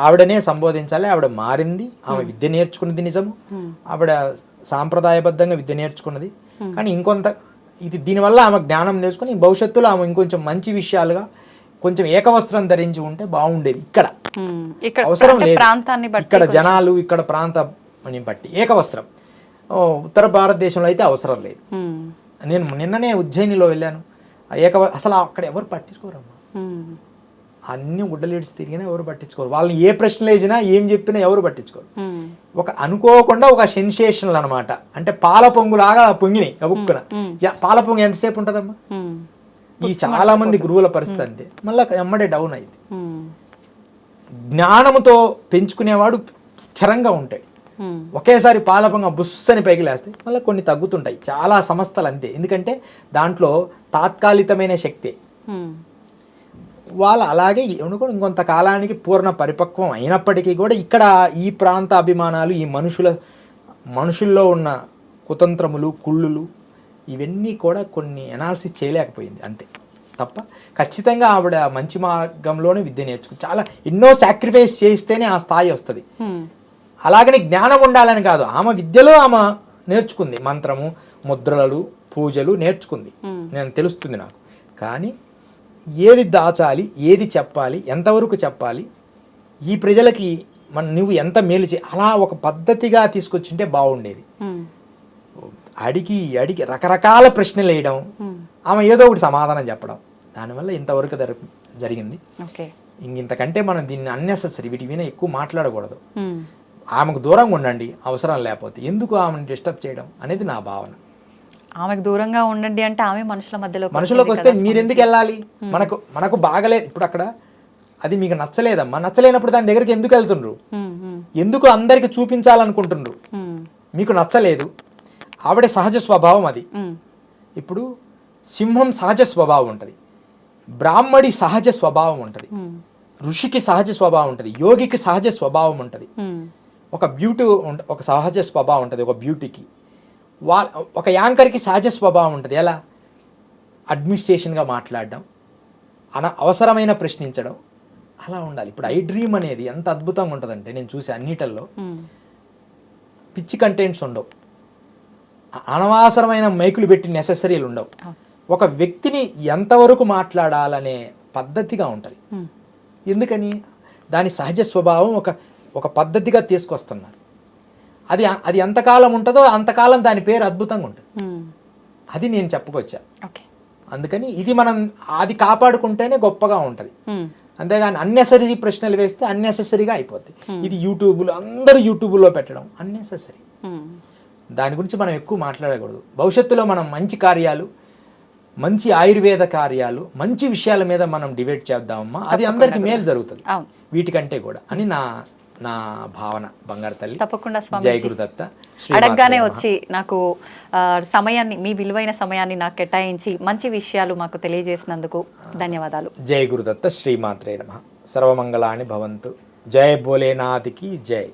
ఆవిడనే సంబోధించాలి. ఆవిడ మారింది, ఆమె విద్య నేర్చుకున్నది నిజము, ఆవిడ సాంప్రదాయబద్ధంగా విద్య నేర్చుకున్నది. కానీ దీనివల్ల ఆమె జ్ఞానం నేర్చుకుని భవిష్యత్తులో ఆమె ఇంకొంచెం మంచి విషయాలుగా కొంచెం ఏకవస్త్రం ధరించి ఉంటే బాగుండేది. ఇక్కడ అవసరం లేదు, ఇక్కడ జనాలు, ఇక్కడ ప్రాంతాన్ని బట్టి ఏకవస్త్రం. ఉత్తర భారతదేశంలో అయితే అవసరం లేదు. నేను నిన్ననే ఉజ్జయినిలో వెళ్ళాను, అసలు అక్కడ ఎవరు పట్టించుకోరమ్మా. అన్ని గుడ్డలేడ్చి తిరిగినా ఎవరు పట్టించుకోరు. వాళ్ళని ఏ ప్రశ్నలు వేసినా ఏం చెప్పినా ఎవరు పట్టించుకోరు. అనుకోకుండా ఒక సెన్సేషనల్ అనమాట. అంటే పాల పొంగులాగా పొంగినాయి గబుక్కున. పాల పొంగు ఎంతసేపు ఉంటుందమ్మా? ఈ చాలా మంది గురువుల పరిస్థితి అంతే, మళ్ళీ ఎమ్మడే డౌన్ అయింది. జ్ఞానముతో పెంచుకునేవాడు స్థిరంగా ఉంటాడు. ఒకేసారి పాలపంగా బుస్సని పైకి లేస్తే మళ్ళీ కొన్ని తగ్గుతుంటాయి. చాలా సంస్థలు అంతే, ఎందుకంటే దాంట్లో తాత్కాలికమైన శక్తే. వాళ్ళు అలాగే ఇంకొంత కాలానికి పూర్ణ పరిపక్వం అయినప్పటికీ కూడా ఇక్కడ ఈ ప్రాంత అభిమానాలు, ఈ మనుషుల్లో ఉన్న కుతంత్రములు, కుళ్ళులు, ఇవన్నీ కూడా కొన్ని అనాలిసిస్ చేయలేకపోయింది అంతే తప్ప. ఖచ్చితంగా ఆవిడ మంచి మార్గంలోనే విద్య నేర్చుకుని చాలా ఎన్నో సాక్రిఫైస్ చేస్తేనే ఆ స్థాయి వస్తుంది. అలాగని జ్ఞానం ఉండాలని కాదు, ఆమె విద్యలో ఆమె నేర్చుకుంది, మంత్రము, ముద్రలు, పూజలు నేర్చుకుంది, నేను తెలుస్తుంది నాకు. కానీ ఏది దాచాలి, ఏది చెప్పాలి, ఎంతవరకు చెప్పాలి, ఈ ప్రజలకి నువ్వు ఎంత మేలు అలా ఒక పద్ధతిగా తీసుకొచ్చింటే బాగుండేది. అడిగి రకరకాల ప్రశ్నలు వేయడం, ఆమె ఏదో ఒకటి సమాధానం చెప్పడం, దానివల్ల ఇంతవరకు జరిగింది. ఇంతకంటే మనం దీన్ని అన్నెసెసరీ వీటి మీద ఎక్కువ మాట్లాడకూడదు. ఆమెకు దూరంగా ఉండండి అవసరం లేకపోతే, ఎందుకు ఆమెను డిస్టర్బ్ చేయడం అనేది నా భావన. ఆమెకు దూరంగా ఉండండి అంటే ఆమె మనుషులకు వస్తే మీరు ఎందుకు వెళ్ళాలి? మనకు బాగలేదు ఇప్పుడు అక్కడ, అది మీకు నచ్చలేదమ్మా, నచ్చలేనప్పుడు దాని దగ్గరికి ఎందుకు వెళ్తుండ్రు? ఎందుకు అందరికి చూపించాలనుకుంటుండ్రు? మీకు నచ్చలేదు, ఆవిడ సహజ స్వభావం అది. ఇప్పుడు సింహం సహజ స్వభావం ఉంటుంది, బ్రాహ్మడి సహజ స్వభావం ఉంటుంది, ఋషికి సహజ స్వభావం ఉంటుంది, యోగికి సహజ స్వభావం ఉంటుంది, ఒక బ్యూటీ ఒక సహజ స్వభావం ఉంటుంది, ఒక బ్యూటీకి ఒక యాంకర్కి సహజ స్వభావం ఉంటుంది. ఎలా? అడ్మినిస్ట్రేషన్గా మాట్లాడడం, అవసరమైన ప్రశ్నించడం, అలా ఉండాలి. ఇప్పుడు ఐ డ్రీమ్ అనేది ఎంత అద్భుతంగా ఉంటుందంటే, నేను చూసే అన్నిటల్లో పిచ్చి కంటెంట్స్ ఉండవు, అనవసరమైన మైకులు పెట్టి నెసెసరీలు ఉండవు. ఒక వ్యక్తిని ఎంతవరకు మాట్లాడాలనే పద్ధతిగా ఉంటుంది. ఎందుకని? దాని సహజ స్వభావం ఒక పద్ధతిగా తీసుకొస్తున్నారు. అది ఎంతకాలం ఉంటుందో అంతకాలం దాని పేరు అద్భుతంగా ఉంటుంది. అది నేను చెప్పుకొచ్చా. అందుకని ఇది మనం అది కాపాడుకుంటేనే గొప్పగా ఉంటుంది. అంతేగాని అన్నెసరీ ప్రశ్నలు వేస్తే అన్నెసెసరీగా అయిపోద్ది. ఇది యూట్యూబ్లో అందరూ యూట్యూబ్లో పెట్టడం అన్నెసెసరీ. దాని గురించి మనం ఎక్కువ మాట్లాడకూడదు. భవిష్యత్తులో మనం మంచి కార్యాలు, మంచి ఆయుర్వేద కార్యాలు, మంచి విషయాల మీద మనం డిబేట్ చేద్దామమ్మా, అది అందరికి మేలు జరుగుతుంది వీటికంటే కూడా అని నా భావన. బంగారు తల్లి తప్పకుండా జై గురుదత్త. అడగగానే వచ్చి నాకు సమయాన్ని, మీ విలువైన సమయాన్ని నాకు కేటాయించి మంచి విషయాలు మాకు తెలియజేసినందుకు ధన్యవాదాలు. జై గురుదత్త. శ్రీమాత్రే నమః. సర్వమంగళాని భవంతు. జై భోలేనాథ్కి జై.